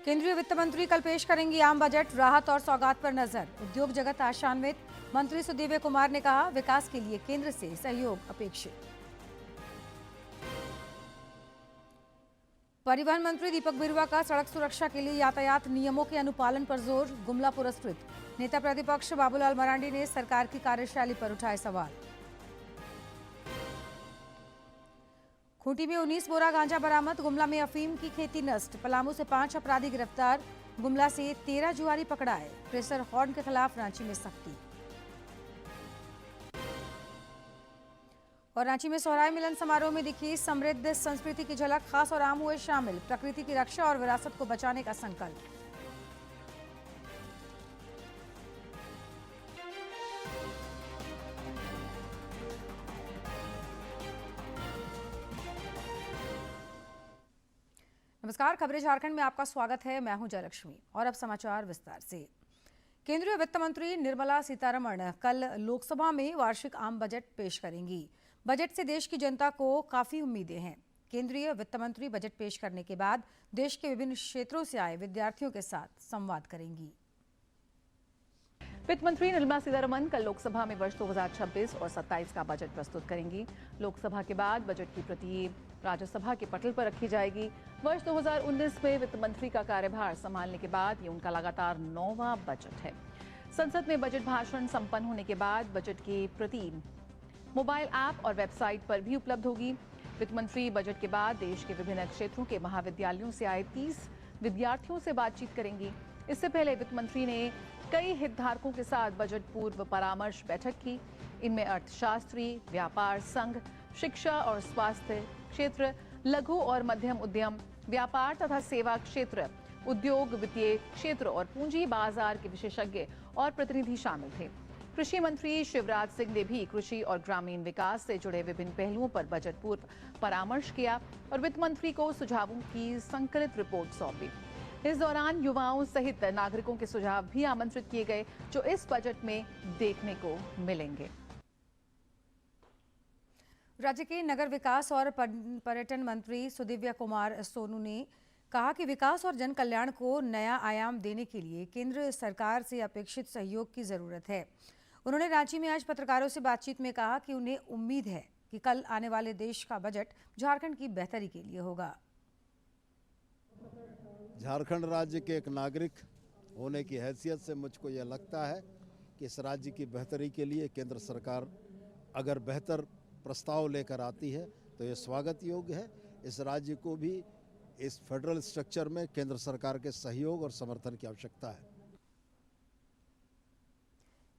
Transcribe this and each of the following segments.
केंद्रीय वित्त मंत्री कल पेश करेंगी आम बजट। राहत और सौगात पर नजर। उद्योग जगत आशान्वित। मंत्री सुदीव्य कुमार ने कहा, विकास के लिए केंद्र से सहयोग अपेक्षित। परिवहन मंत्री दीपक बिरुवा का सड़क सुरक्षा के लिए यातायात नियमों के अनुपालन पर जोर। गुमला पुरस्कृत नेता प्रतिपक्ष बाबूलाल मरांडी ने सरकार की कार्यशैली पर उठाए सवाल। खूंटी में 19 बोरा गांजा बरामद। गुमला में अफीम की खेती नष्ट। पलामू से 5 अपराधी गिरफ्तार। गुमला से 13 जुआरी पकड़ाए। प्रेशर हॉर्न के खिलाफ रांची में सख्ती। और रांची में सोहराय मिलन समारोह में दिखी समृद्ध संस्कृति की झलक। खास और आम हुए शामिल। प्रकृति की रक्षा और विरासत को बचाने का संकल्प। नमस्कार, खबरें झारखंड में आपका स्वागत है। मैं हूं जयलक्ष्मी और अब समाचार विस्तार से। केंद्रीय वित्त मंत्री निर्मला सीतारमण कल लोकसभा में वार्षिक आम बजट पेश करेंगी। बजट से देश की जनता को काफी उम्मीदें हैं। केंद्रीय वित्त मंत्री बजट पेश करने के बाद देश के विभिन्न क्षेत्रों से आए विद्यार्थियों के साथ संवाद करेंगी। वित्त मंत्री निर्मला सीतारमण कल लोकसभा में वर्ष 2026 और 27 का बजट प्रस्तुत करेंगी। लोकसभा के बाद बजट की प्रति राज्यसभा के पटल पर रखी जाएगी। वर्ष 2019 में वित्त मंत्री का कार्यभार संभालने के बाद ये उनका लगातार 9वां बजट है। संसद में बजट भाषण संपन्न होने के बाद बजट की प्रति मोबाइल ऐप और वेबसाइट पर भी उपलब्ध होगी। वित्त मंत्री बजट के बाद देश के विभिन्न क्षेत्रों के महाविद्यालयों से आए 30 विद्यार्थियों से बातचीत करेंगी। इससे पहले वित्त मंत्री ने कई हितधारकों के साथ बजट पूर्व परामर्श बैठक की। इनमें अर्थशास्त्री, व्यापार संघ, शिक्षा और स्वास्थ्य क्षेत्र, लघु और मध्यम उद्यम, व्यापार तथा सेवा क्षेत्र, उद्योग, वित्तीय क्षेत्र और पूंजी बाजार के विशेषज्ञ और प्रतिनिधि शामिल थे। कृषि मंत्री शिवराज सिंह ने भी कृषि और ग्रामीण विकास से जुड़े विभिन्न पहलुओं पर बजट पूर्व परामर्श किया और वित्त मंत्री को सुझावों की संकलित रिपोर्ट सौंपी। इस दौरान युवाओं सहित नागरिकों के सुझाव भी आमंत्रित किए गए, जो इस बजट में देखने को मिलेंगे। राज्य के नगर विकास और पर्यटन मंत्री सुदीव्य कुमार सोनू ने कहा कि विकास और जन कल्याण को नया आयाम देने के लिए केंद्र सरकार से अपेक्षित सहयोग की जरूरत है। उन्होंने रांची में आज पत्रकारों से बातचीत में कहा कि उन्हें उम्मीद है कि कल आने वाले देश का बजट झारखंड की बेहतरी के लिए होगा। झारखंड राज्य के एक नागरिक होने की हैसियत से मुझको यह लगता है कि इस राज्य की बेहतरी के लिए केंद्र सरकार अगर बेहतर प्रस्ताव लेकर आती है तो ये स्वागत योग्य है। इस राज्य को भी इस फेडरल स्ट्रक्चर में केंद्र सरकार के सहयोग और समर्थन की आवश्यकता है।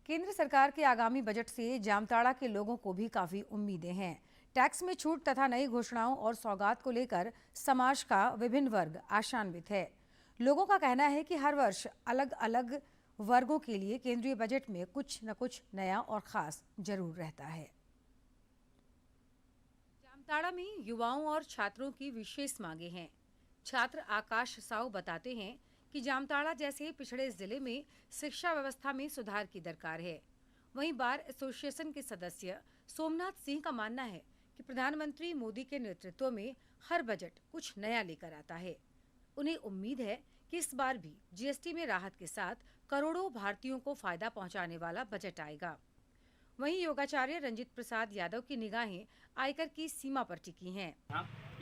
केंद्र सरकार के आगामी बजट से जामताड़ा के लोगों को भी काफी उम्मीदें हैं। टैक्स में छूट तथा नई घोषणाओं और सौगात को लेकर समाज का विभिन्न वर्ग आशान्वित है। लोगों का कहना है कि हर वर्ष अलग अलग वर्गों के लिए केंद्रीय बजट में कुछ न कुछ नया और खास जरूर रहता है। जामताड़ा में युवाओं और छात्रों की विशेष मांगे हैं। छात्र आकाश साव बताते हैं कि जामताड़ा जैसे पिछड़े जिले में शिक्षा व्यवस्था में सुधार की दरकार है। वहीं बार एसोसिएशन के सदस्य सोमनाथ सिंह का मानना है कि प्रधानमंत्री मोदी के नेतृत्व में हर बजट कुछ नया लेकर आता है। उन्हें उम्मीद है कि इस बार भी जीएसटी में राहत के साथ करोड़ों भारतीयों को फायदा पहुंचाने वाला बजट आएगा। वहीं योगाचार्य रंजित प्रसाद यादव की निगाहें आयकर की सीमा पर टिकी हैं।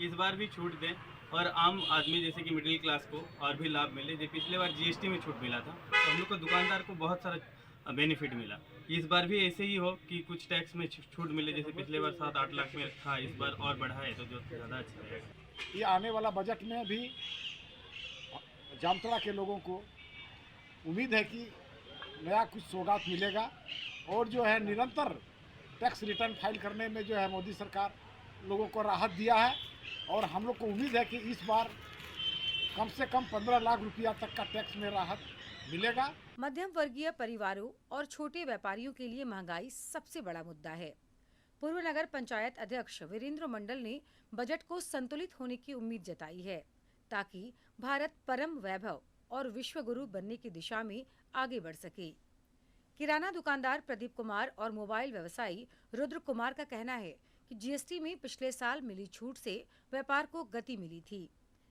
इस बार भी छूट दें और आम आदमी जैसे कि मिडिल क्लास को और भी लाभ मिले। जो पिछले बार जीएसटी में छूट मिला था तो हम लोग को दुकानदार को बहुत सारा बेनिफिट मिला। इस बार भी ऐसे ही हो कि कुछ टैक्स में छूट मिले। जैसे पिछले बार 7-8 लाख में था, इस बार और बढ़ाए तो जो ज़्यादा अच्छा रहेगा। ये आने वाला बजट में भी जामताड़ा के लोगों को उम्मीद है कि नया कुछ सौगात मिलेगा और जो है निरंतर टैक्स रिटर्न फाइल करने में जो है मोदी सरकार लोगों को राहत दिया है और हम लोग को उम्मीद है कि इस बार कम से कम 15 लाख रुपया तक का टैक्स में राहत मिलेगा। मध्यम वर्गीय परिवारों और छोटे व्यापारियों के लिए महंगाई सबसे बड़ा मुद्दा है। पूर्व नगर पंचायत अध्यक्ष वीरेंद्र मंडल ने बजट को संतुलित होने की उम्मीद जताई है ताकि भारत परम वैभव और विश्व गुरु बनने की दिशा में आगे बढ़ सके। किराना दुकानदार प्रदीप कुमार और मोबाइल व्यवसायी रुद्र कुमार का कहना है कि जीएसटी में पिछले साल मिली छूट से व्यापार को गति मिली थी।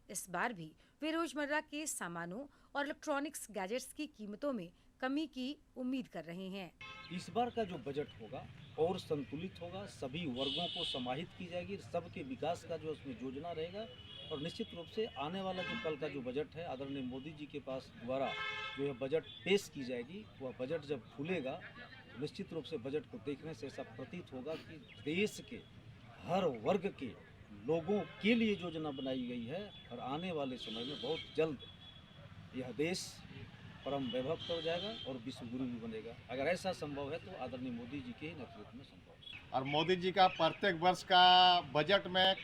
इस बार भी वे रोजमर्रा के सामानों और इलेक्ट्रॉनिक्स गैजेट्स की कीमतों में कमी की उम्मीद कर रहे हैं। इस बार का जो बजट होगा और संतुलित होगा, सभी वर्गों को समाहित की जाएगी, सबके विकास का जो उसमें योजना रहेगा और निश्चित रूप से आने वाला जो कल का जो बजट है आदरणीय मोदी जी के पास द्वारा जो है बजट पेश की जाएगी, वह बजट जब खुलेगा तो निश्चित रूप से बजट को देखने से ऐसा प्रतीत होगा कि देश के हर वर्ग के लोगों के लिए योजना बनाई गई है और आने वाले समय में बहुत जल्द यह देश परम वैभव हो जाएगा और विश्व गुरु भी बनेगा। अगर ऐसा संभव है तो आदरणीय मोदी जी के नेतृत्व में संभव है। और मोदी जी का प्रत्येक वर्ष का बजट में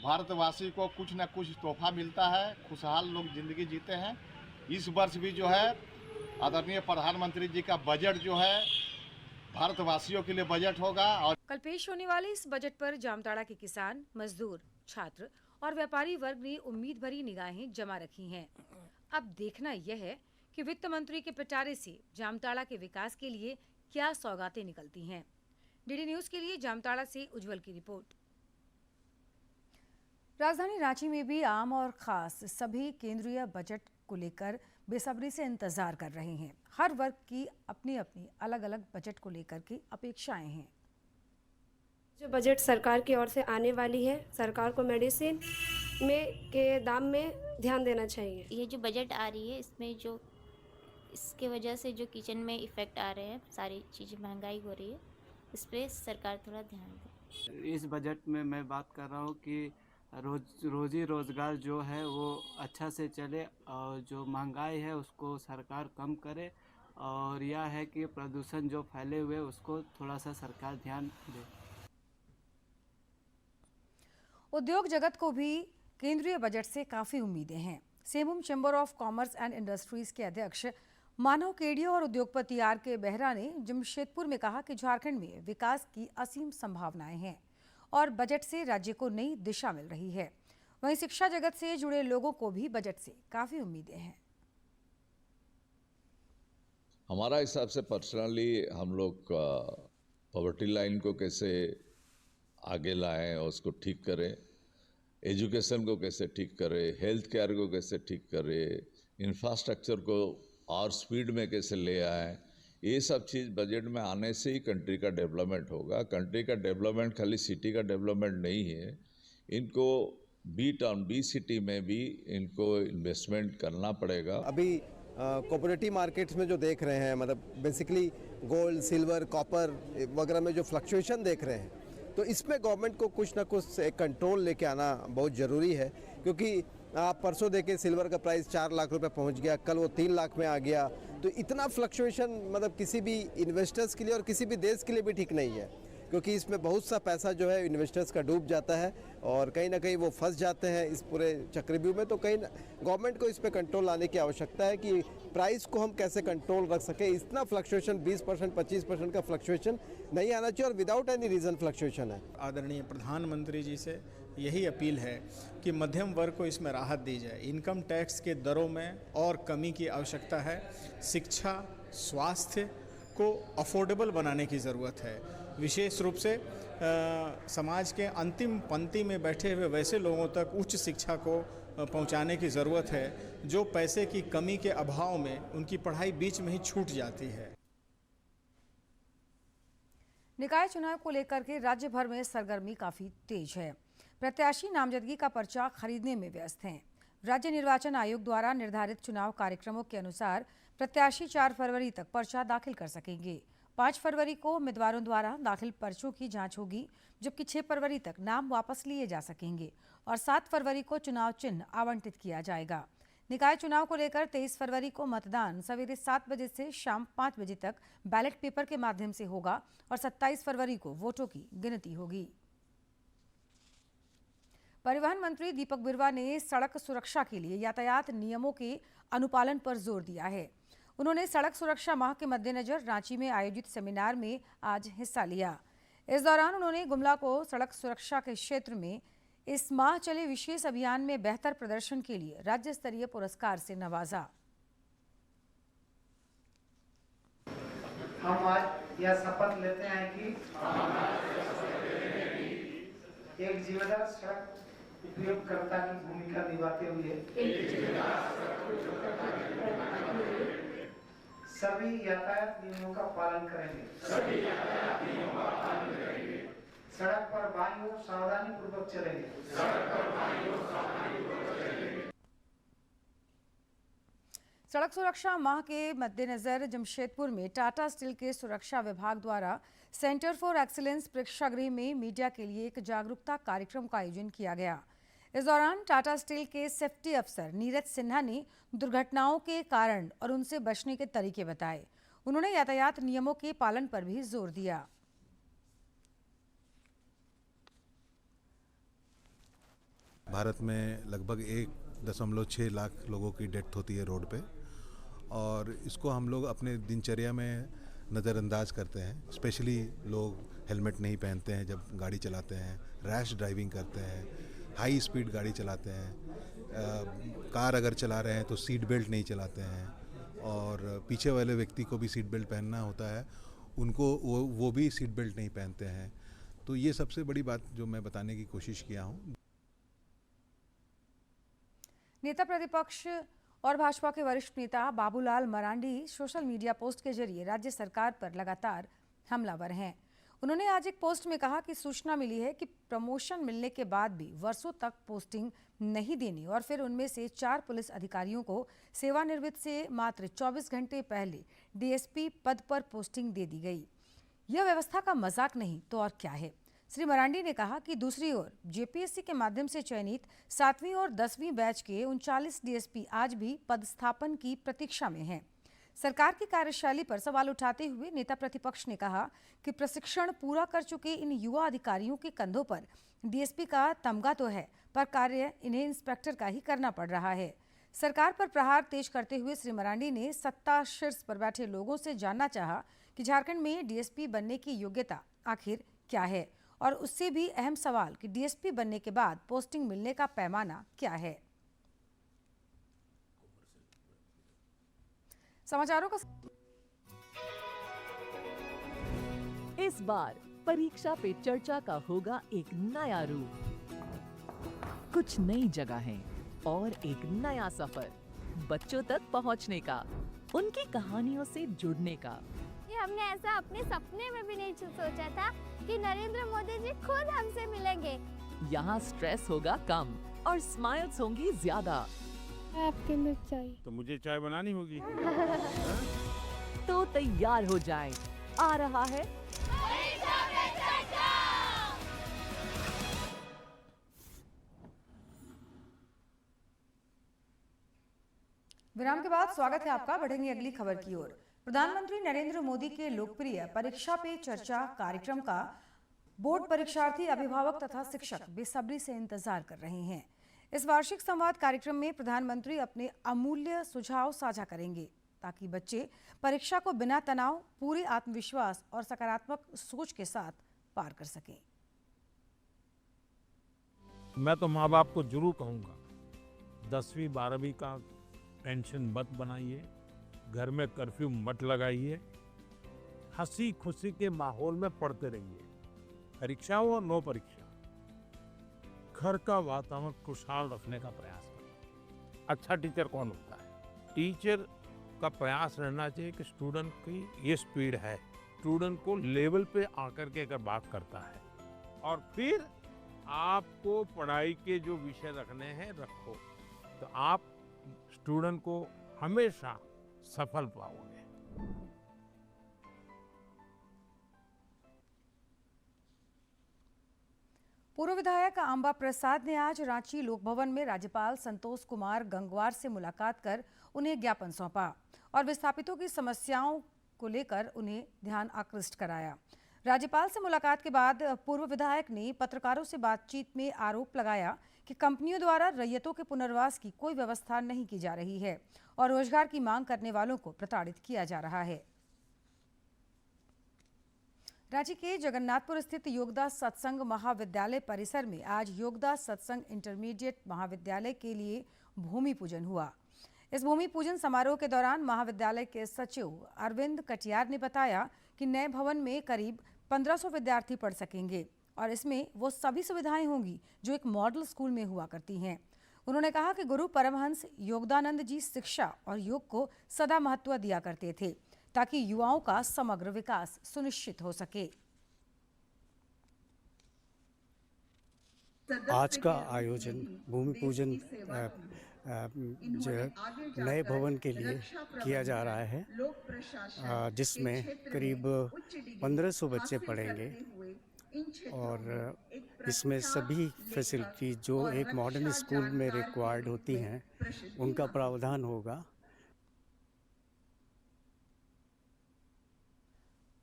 भारतवासी को कुछ न कुछ तोहफा मिलता है, खुशहाल लोग जिंदगी जीते हैं। इस वर्ष भी जो है आदरणीय प्रधानमंत्री जी का बजट जो है भारतवासियों के लिए बजट होगा। और कल पेश होने वाले इस बजट पर जामताड़ा के किसान, मजदूर, छात्र और व्यापारी वर्ग ने उम्मीद भरी निगाहें जमा रखी हैं। अब देखना यह है कि वित्त मंत्री के पिटारे से जामताड़ा के विकास के लिए क्या सौगातें निकलती हैं। डीडी न्यूज के लिए जामताड़ा से उज्जवल की रिपोर्ट। राजधानी रांची में भी आम और खास सभी केंद्रीय बजट को लेकर बेसब्री से इंतजार कर रहे हैं। हर वर्ग की अपनी अपनी अलग अलग बजट को लेकर की अपेक्षाएं हैं। जो बजट सरकार की ओर से आने वाली है, सरकार को मेडिसिन में के दाम में ध्यान देना चाहिए। ये जो बजट आ रही है इसमें जो इसके वजह से जो किचन में इफ़ेक्ट आ रहे हैं, सारी चीज़ें महंगाई हो रही है, इस पर सरकार थोड़ा ध्यान दे। इस बजट में मैं बात कर रहा हूँ कि रोजी रोज़गार जो है वो अच्छा से चले और जो महंगाई है उसको सरकार कम करे और यह है कि प्रदूषण जो फैले हुए उसको थोड़ा सा सरकार ध्यान दे। उद्योग जगत को भी केंद्रीय बजट से काफ़ी उम्मीदें हैं। सेबुम chamber of commerce and industries के अध्यक्ष मानव केडिया और उद्योगपति आर के बेहरा ने जमशेदपुर में कहा कि झारखंड में विकास की असीम संभावनाएं हैं और बजट से राज्य को नई दिशा मिल रही है। वहीं शिक्षा जगत से जुड़े लोगों को भी बजट से काफ़ी उम्मीदें हैं। हमारा हिसाब से पर्सनली हम लोग पॉवर्टी लाइन को कैसे आगे लाएं और उसको ठीक करें, एजुकेशन को कैसे ठीक करें, हेल्थ केयर को कैसे ठीक करें, इंफ्रास्ट्रक्चर को और स्पीड में कैसे ले आएं, ये सब चीज़ बजट में आने से ही कंट्री का डेवलपमेंट होगा। कंट्री का डेवलपमेंट खाली सिटी का डेवलपमेंट नहीं है, इनको बी टाउन बी सिटी में भी इनको इन्वेस्टमेंट करना पड़ेगा। अभी कोऑपरेटिव मार्केट्स में जो देख रहे हैं, मतलब बेसिकली गोल्ड, सिल्वर, कॉपर वगैरह में जो फ्लक्चुएशन देख रहे हैं, तो इसमें गवर्नमेंट को कुछ ना कुछ एक कंट्रोल लेके आना बहुत ज़रूरी है। क्योंकि आप परसों देखें सिल्वर का प्राइस 4 लाख रुपए पहुंच गया, कल वो 3 लाख में आ गया। तो इतना फ्लक्चुएशन मतलब किसी भी इन्वेस्टर्स के लिए और किसी भी देश के लिए भी ठीक नहीं है, क्योंकि इसमें बहुत सा पैसा जो है इन्वेस्टर्स का डूब जाता है और कहीं ना कहीं वो फंस जाते हैं इस पूरे चक्रव्यूह में। तो कहीं गवर्नमेंट को इस पे कंट्रोल लाने की आवश्यकता है कि प्राइस को हम कैसे कंट्रोल रख सके। इतना फ्लक्चुएशन 20% 25% का फ्लक्चुएशन नहीं आना चाहिए और विदाउट एनी रीज़न फ्लक्चुएशन है। आदरणीय प्रधानमंत्री जी से यही अपील है कि मध्यम वर्ग को इसमें राहत दी जाए। इनकम टैक्स के दरों में और कमी की आवश्यकता है। शिक्षा, स्वास्थ्य को अफोर्डेबल बनाने की ज़रूरत है। विशेष रूप से समाज के अंतिम पंक्ति में बैठे हुए वैसे लोगों तक उच्च शिक्षा को पहुंचाने की ज़रूरत है जो पैसे की कमी के अभाव में उनकी पढ़ाई बीच में ही छूट जाती है। निकाय चुनाव को लेकर के राज्य भर में सरगर्मी काफ़ी तेज है। प्रत्याशी नामजदगी का पर्चा खरीदने में व्यस्त हैं। राज्य निर्वाचन आयोग द्वारा निर्धारित चुनाव कार्यक्रमों के अनुसार प्रत्याशी 4 फरवरी तक पर्चा दाखिल कर सकेंगे। 5 फरवरी को उम्मीदवारों द्वारा दाखिल पर्चों की जांच होगी, जबकि 6 फरवरी तक नाम वापस लिए जा सकेंगे और 7 फरवरी को चुनाव चिन्ह आवंटित किया जाएगा। निकाय चुनाव को लेकर 23 फरवरी को मतदान सवेरे 7 बजे से शाम 5 बजे तक बैलेट पेपर के माध्यम से होगा और 27 फरवरी को वोटों की गिनती होगी। परिवहन मंत्री दीपक बिरुवा ने सड़क सुरक्षा के लिए यातायात नियमों के अनुपालन पर जोर दिया है। उन्होंने सड़क सुरक्षा माह के मद्देनजर रांची में आयोजित सेमिनार में आज हिस्सा लिया। इस दौरान उन्होंने गुमला को सड़क सुरक्षा के क्षेत्र में इस माह चले विशेष अभियान में बेहतर प्रदर्शन के लिए राज्य स्तरीय पुरस्कार से नवाजा। हम आज यह शपथ लेते हैं कि एक जिम्मेदार सड़क उपयोगकर्ता की भूमिका निभाते हुए सभी यातायात नियमों का पालन करेंगे। सड़क पर बाईं ओर सावधानी पूर्वक चलेंगे। सड़क सुरक्षा माह के मद्देनजर जमशेदपुर में टाटा स्टील के सुरक्षा विभाग द्वारा सेंटर फॉर एक्सीलेंस प्रेक्षागृह में मीडिया के लिए एक जागरूकता कार्यक्रम का आयोजन किया गया। इस दौरान टाटा स्टील के सेफ्टी अफसर नीरज सिन्हा ने दुर्घटनाओं के कारण और उनसे बचने के तरीके बताए। उन्होंने यातायात नियमों के पालन पर भी जोर दिया। भारत में लगभग 1.6 लाख लोगों की डेथ होती है रोड पे, और इसको हम लोग अपने दिनचर्या में नज़रअंदाज करते हैं। स्पेशली लोग हेलमेट नहीं पहनते हैं जब गाड़ी चलाते हैं, रैश ड्राइविंग करते हैं, हाई स्पीड गाड़ी चलाते हैं, कार अगर चला रहे हैं तो सीट बेल्ट नहीं चलाते हैं, और पीछे वाले व्यक्ति को भी सीट बेल्ट पहनना होता है, उनको वो भी सीट बेल्ट नहीं पहनते हैं। तो ये सबसे बड़ी बात जो मैं बताने की कोशिश किया हूँ। नेता प्रतिपक्ष और भाजपा के वरिष्ठ नेता Babulal Marandi social media post के जरिए राज्य सरकार पर लगातार हमलावर हैं। उन्होंने आज एक पोस्ट में कहा कि सूचना मिली है कि प्रमोशन मिलने के बाद भी वर्षों तक पोस्टिंग नहीं देनी और फिर उनमें से 4 पुलिस अधिकारियों को सेवानिवृत्त से मात्र 24 घंटे पहले डीएसपी पद पर पोस्टिंग दे दी गई। यह व्यवस्था का मजाक नहीं तो और क्या है। श्री मरांडी ने कहा कि दूसरी ओर जेपीएससी के माध्यम से चयनित 7वीं और 10वीं बैच के 39 डीएसपी आज भी पदस्थापन की प्रतीक्षा में हैं। सरकार की कार्यशैली पर सवाल उठाते हुए नेता प्रतिपक्ष ने कहा कि प्रशिक्षण पूरा कर चुके इन युवा अधिकारियों के कंधों पर डीएसपी का तमगा तो है, पर कार्य इन्हें इंस्पेक्टर का ही करना पड़ रहा है। सरकार पर प्रहार तेज करते हुए श्री मरांडी ने सत्ता शीर्ष पर बैठे लोगों से जानना चाहा कि झारखंड में डीएसपी बनने की योग्यता आखिर क्या है, और उससे भी अहम सवाल कि डीएसपी बनने के बाद पोस्टिंग मिलने का पैमाना क्या है। समाचारों का इस बार परीक्षा पे चर्चा का होगा एक नया रूप, कुछ नई जगहें और एक नया सफर, बच्चों तक पहुंचने का, उनकी कहानियों से जुड़ने का। ये हमने ऐसा अपने सपने में भी नहीं सोचा था कि नरेंद्र मोदी जी खुद हमसे मिलेंगे। यहाँ स्ट्रेस होगा कम और स्माइल्स होंगी ज्यादा। आपके लिए चाय तो मुझे चाय बनानी होगी। तो तैयार हो जाएं, आ रहा है विराम के बाद स्वागत है आपका। बढ़ेंगे अगली खबर की ओर। प्रधानमंत्री नरेंद्र मोदी के लोकप्रिय परीक्षा पे चर्चा कार्यक्रम का बोर्ड परीक्षार्थी, अभिभावक तथा शिक्षक बेसब्री से इंतजार कर रहे हैं। इस वार्षिक संवाद कार्यक्रम में प्रधानमंत्री अपने अमूल्य सुझाव साझा करेंगे ताकि बच्चे परीक्षा को बिना तनाव, पूरे आत्मविश्वास और सकारात्मक सोच के साथ पार कर सकें। मैं तो माँ बाप को जरूर कहूँगा, 10वीं 12वीं का टेंशन मत बनाइए, घर में कर्फ्यू मत लगाइए, हंसी खुशी के माहौल में पढ़ते रहिए। परीक्षा हो और नो परीक्षा, घर का वातावरण खुशहाल रखने का प्रयास करें। अच्छा टीचर कौन होता है? टीचर का प्रयास रहना चाहिए कि स्टूडेंट की ये स्पीड है, स्टूडेंट को लेवल पे आकर के अगर बात करता है, और फिर आपको पढ़ाई के जो विषय रखने हैं रखो, तो आप स्टूडेंट को हमेशा सफल पाओगे। पूर्व विधायक अंबा प्रसाद ने आज रांची लोक भवन में राज्यपाल संतोष कुमार गंगवार से मुलाकात कर उन्हें ज्ञापन सौंपा और विस्थापितों की समस्याओं को लेकर उन्हें ध्यान आकृष्ट कराया। राज्यपाल से मुलाकात के बाद पूर्व विधायक ने पत्रकारों से बातचीत में आरोप लगाया कि कंपनियों द्वारा रैयतों के पुनर्वास की कोई व्यवस्था नहीं की जा रही है और रोजगार की मांग करने वालों को प्रताड़ित किया जा रहा है। रांची के जगन्नाथपुर स्थित योगदास सत्संग महाविद्यालय परिसर में आज योगदास सत्संग इंटरमीडिएट महाविद्यालय के लिए भूमि पूजन हुआ। इस भूमि पूजन समारोह के दौरान महाविद्यालय के सचिव अरविंद कटियार ने बताया कि नए भवन में करीब 1500 विद्यार्थी पढ़ सकेंगे और इसमें वो सभी सुविधाएं होंगी जो एक मॉडल स्कूल में हुआ करती हैं। उन्होंने कहा कि गुरु परमहंस योगानंद जी शिक्षा और योग को सदा महत्व दिया करते थे ताकि युवाओं का समग्र विकास सुनिश्चित हो सके। आज का आयोजन भूमि पूजन जो नए भवन के लिए किया जा रहा है, जिसमें करीब 1500 बच्चे पढ़ेंगे और इसमें सभी फैसिलिटी जो एक मॉडर्न स्कूल में रिक्वायर्ड होती हैं उनका प्रावधान होगा।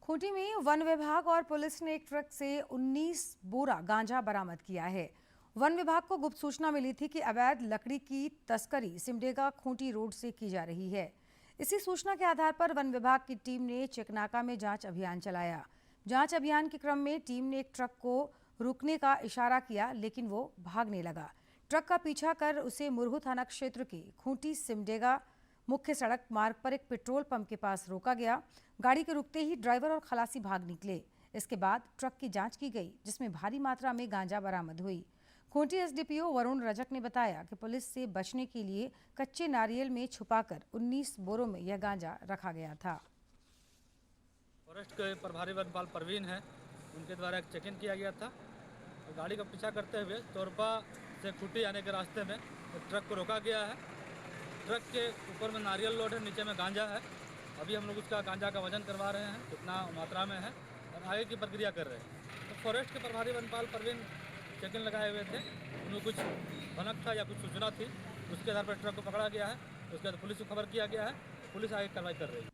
खूंटी में वन विभाग और पुलिस ने एक ट्रक से 19 बोरा गांजा बरामद किया है। वन विभाग को गुप्त सूचना मिली थी कि अवैध लकड़ी की तस्करी सिमडेगा खूंटी रोड से की जा रही है। इसी सूचना के आधार पर वन विभाग की टीम ने चेकनाका में जांच अभियान चलाया। जांच अभियान के क्रम में टीम ने एक ट्रक को रुकने का इशारा किया, लेकिन वो भागने लगा। ट्रक का पीछा कर उसे मुरहू थाना क्षेत्र के खूंटी सिमडेगा मुख्य सड़क मार्ग पर एक पेट्रोल पंप के पास रोका गया। गाड़ी के रुकते ही ड्राइवर और खलासी भाग निकले। इसके बाद ट्रक की जांच की गई, जिसमें भारी मात्रा में गांजा बरामद हुई। खूंटी एसडीपीओ वरुण रजक ने बताया कि पुलिस से बचने के लिए कच्चे नारियल में छुपाकर 19 बोरों में यह गांजा रखा गया था। फॉरेस्ट के प्रभारी वनपाल परवीन है, उनके द्वारा एक चेक इन किया गया था। गाड़ी का पीछा करते हुए तोरपा से खूंटी आने के रास्ते में एक ट्रक को रोका गया है। ट्रक के ऊपर में नारियल लोड है, नीचे में गांजा है। अभी हम लोग उसका गांजा का वजन करवा रहे हैं, कितना मात्रा में है, और आगे की प्रक्रिया कर रहे हैं। तो फॉरेस्ट के प्रभारी वनपाल परवीन चेक इन लगाए हुए थे, उन्हें कुछ भनक था या कुछ सूचना थी, उसके आधार पर ट्रक को पकड़ा गया है। उसके बाद पुलिस को खबर किया गया है, पुलिस आगे कार्रवाई कर रही है।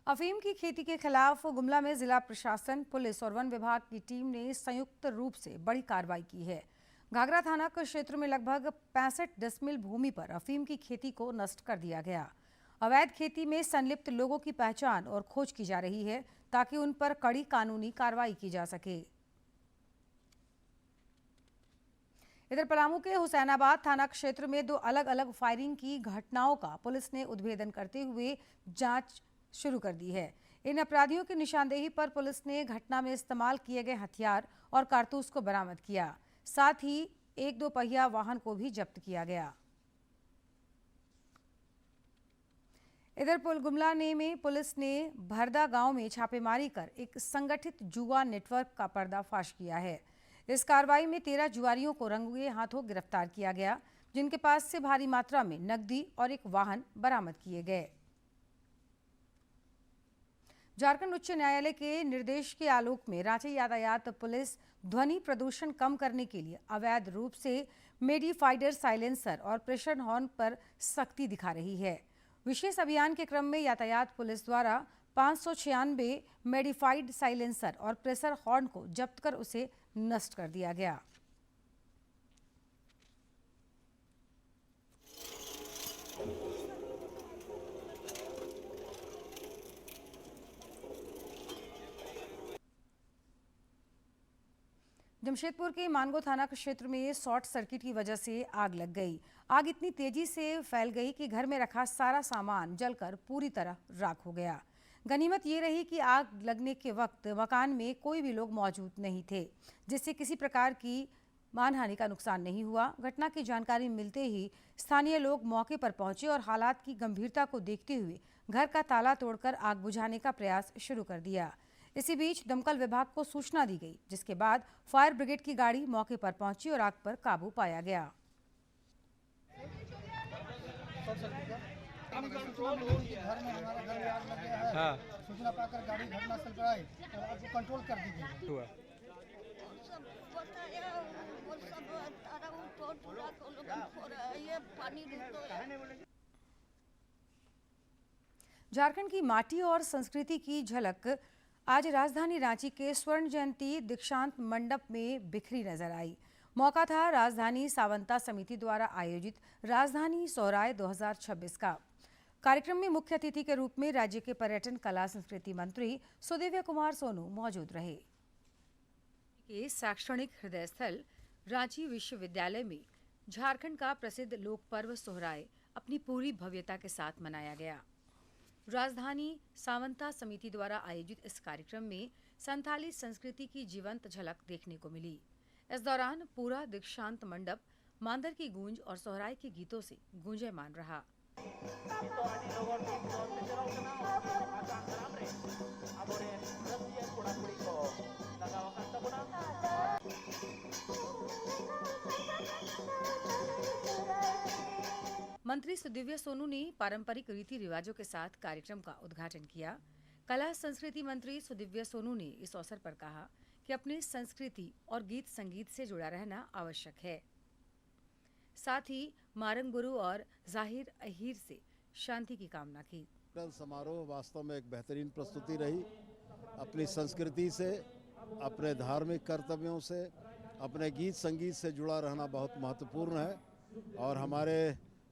अफीम की खेती के खिलाफ गुमला में जिला प्रशासन, पुलिस और वन विभाग की टीम ने संयुक्त रूप से बड़ी कार्रवाई की है। घाघरा थाना के क्षेत्र में लगभग 65 डिसमिल भूमि पर अफीम की खेती को नष्ट कर दिया गया। अवैध खेती में संलिप्त लोगों की पहचान और खोज की जा रही है ताकि उन पर कड़ी कानूनी कार्रवाई की जा सके। इधर पलामू के हुसैनाबाद थाना क्षेत्र में 2 अलग अलग फायरिंग की घटनाओं का पुलिस ने उद्भेदन करते हुए जांच शुरू कर दी है। इन अपराधियों की निशानदेही पर पुलिस ने घटना में इस्तेमाल किए गए हथियार और कारतूस को बरामद किया। साथ ही एक 2 पहिया वाहन को भी जब्त किया गया। इधर गुमला में पुलिस ने भरदा गांव में छापेमारी कर एक संगठित जुआ नेटवर्क का पर्दाफाश किया है। इस कार्रवाई में 13 जुआरियों को रंगे हाथों गिरफ्तार किया गया, जिनके पास से भारी मात्रा में नकदी और एक वाहन बरामद किए गए। झारखंड उच्च न्यायालय के निर्देश के आलोक में रांची यातायात पुलिस ध्वनि प्रदूषण कम करने के लिए अवैध रूप से मेडिफाइडर साइलेंसर और प्रेशर हॉर्न पर सख्ती दिखा रही है। विशेष अभियान के क्रम में यातायात पुलिस द्वारा 596 मेडिफाइड साइलेंसर और प्रेशर हॉर्न को जब्त कर उसे नष्ट कर दिया गया। जमशेदपुर के मानगो थाना क्षेत्र में शॉर्ट सर्किट की वजह से आग लग गई। आग इतनी तेजी से फैल गई कि घर में रखा सारा सामान जलकर पूरी तरह राख हो गया। गनीमत ये रही कि आग लगने के वक्त मकान में कोई भी लोग मौजूद नहीं थे, जिससे किसी प्रकार की मानहानि का नुकसान नहीं हुआ। घटना की जानकारी मिलते ही स्थानीय लोग मौके पर पहुंचे और हालात की गंभीरता को देखते हुए घर का ताला तोड़कर आग बुझाने का प्रयास शुरू कर दिया। इसी बीच दमकल विभाग को सूचना दी गई, जिसके बाद फायर ब्रिगेड की गाड़ी मौके पर पहुंची और आग पर काबू पाया गया। सूचना पाकर गाड़ी घटनास्थल पर आई और आग को कंट्रोल कर दी गई। झारखंड की माटी और संस्कृति की झलक आज राजधानी रांची के स्वर्ण जयंती दीक्षांत मंडप में बिखरी नजर आई। मौका था राजधानी सावंता समिति द्वारा आयोजित राजधानी सोहराय 2026 का। कार्यक्रम में मुख्य अतिथि के रूप में राज्य के पर्यटन कला संस्कृति मंत्री सुदिव्य कुमार सोनू मौजूद रहे। के शैक्षणिक हृदय स्थल रांची विश्वविद्यालय में झारखंड का प्रसिद्ध लोक पर्व सोहराय अपनी पूरी भव्यता के साथ मनाया गया। राजधानी सावंता समिति द्वारा आयोजित इस कार्यक्रम में संथाली संस्कृति की जीवंत झलक देखने को मिली। इस दौरान पूरा दीक्षांत मंडप मांदर की गूंज और सोहराय के गीतों से गूंजेमान रहा। मंत्री सुदिव्य सोनू ने पारंपरिक रीति रिवाजों के साथ कार्यक्रम का उद्घाटन किया। कला संस्कृति मंत्री सुदिव्य सोनू ने इस अवसर पर कहा कि अपनी संस्कृति और गीत संगीत से जुड़ा रहना आवश्यक है। साथ ही मारंग गुरु और जाहिर अहीर से शांति की कामना की। समारोह वास्तव में एक बेहतरीन प्रस्तुति रही। अपनी संस्कृति से, अपने धार्मिक कर्तव्यों से, अपने गीत संगीत से जुड़ा रहना बहुत महत्वपूर्ण है और हमारे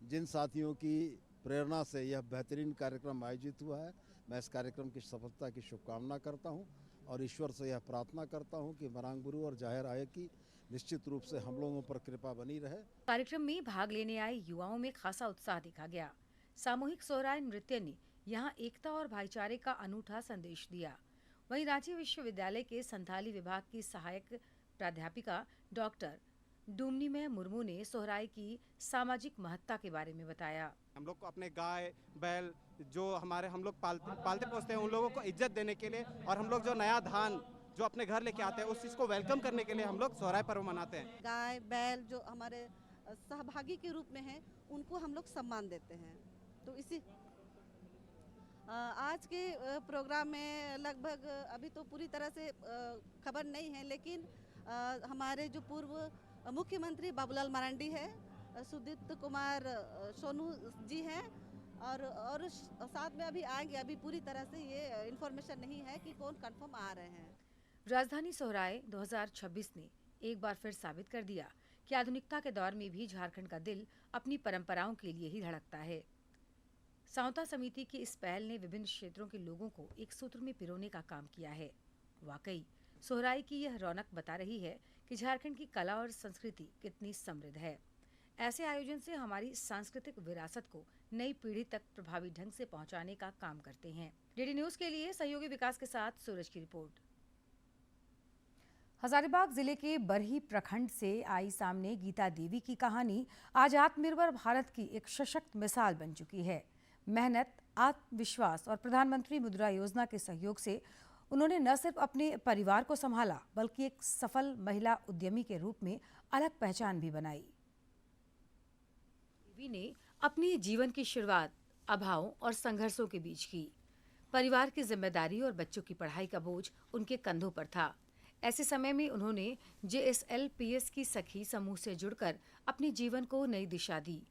जिन साथियों की प्रेरणा से यह बेहतरीन कार्यक्रम आयोजित हुआ है, मैं इस कार्यक्रम की सफलता की शुभकामना करता हूं और ईश्वर से यह प्रार्थना करता हूं कि मारंग गुरु और जाहिर आय की निश्चित रूप से हम लोगों पर कृपा बनी रहे। कार्यक्रम में भाग लेने आए युवाओं में खासा उत्साह देखा गया। सामूहिक सोहराय नृत्य ने यहां एकता और भाईचारे का अनूठा संदेश दिया। वहीं रांची विश्वविद्यालय के संथाली विभाग की सहायक प्राध्यापिका डॉक्टर डूमनीमय मुर्मू ने सोहराय की सामाजिक महत्ता के बारे में बताया। हम लोग को अपने गाय बैल जो हम लोग पालते पोसते हैं उन लोगों को इज्जत देने के लिए और हम लोग जो नया धान जो अपने घर लेके आते हैं उस चीज़ को वेलकम करने के लिए हम लोग सोहराय पर्व मनाते हैं। गाय बैल जो हमारे सहभागी के रूप में हैं उनको हम लोग सम्मान देते हैं। तो इसी आज के प्रोग्राम में लगभग अभी तो पूरी तरह से खबर नहीं है, लेकिन हमारे जो पूर्व मुख्यमंत्री बाबूलाल मरांडी है, सुदीप्त कुमार सोनू जी हैं और साथ में अभी आएंगे। अभी पूरी तरह से ये इन्फॉर्मेशन नहीं है कि कौन कंफर्म आ रहे हैं। राजधानी सोहराय 2026 ने एक बार फिर साबित कर दिया कि आधुनिकता के दौर में भी झारखंड का दिल अपनी परंपराओं के लिए ही धड़कता है। साँवता समिति की इस पहल ने विभिन्न क्षेत्रों के लोगों को एक सूत्र में पिरोने का काम किया है। वाकई सोहराय की यह रौनक बता रही है कि झारखंड की कला और संस्कृति कितनी समृद्ध है। ऐसे आयोजन से हमारी सांस्कृतिक विरासत को नई पीढ़ी तक प्रभावी ढंग से पहुंचाने का काम करते हैं। डीडी न्यूज के लिए सहयोगी विकास के साथ सूरज की रिपोर्ट। हजारीबाग जिले के बरही प्रखंड से आई सामने गीता देवी की कहानी आज आत्मनिर्भर भारत की एक सशक्त मिसाल बन चुकी है। मेहनत, आत्मविश्वास और प्रधानमंत्री मुद्रा योजना के सहयोग से उन्होंने न सिर्फ अपने परिवार को संभाला बल्कि एक सफल महिला उद्यमी के रूप में अलग पहचान भी बनाई। देवी ने अपने जीवन की शुरुआत अभावों और संघर्षों के बीच की। परिवार की जिम्मेदारी और बच्चों की पढ़ाई का बोझ उनके कंधों पर था। ऐसे समय में उन्होंने JSLPS की सखी समूह से जुड़कर अपने जीवन को नई दिशा दी।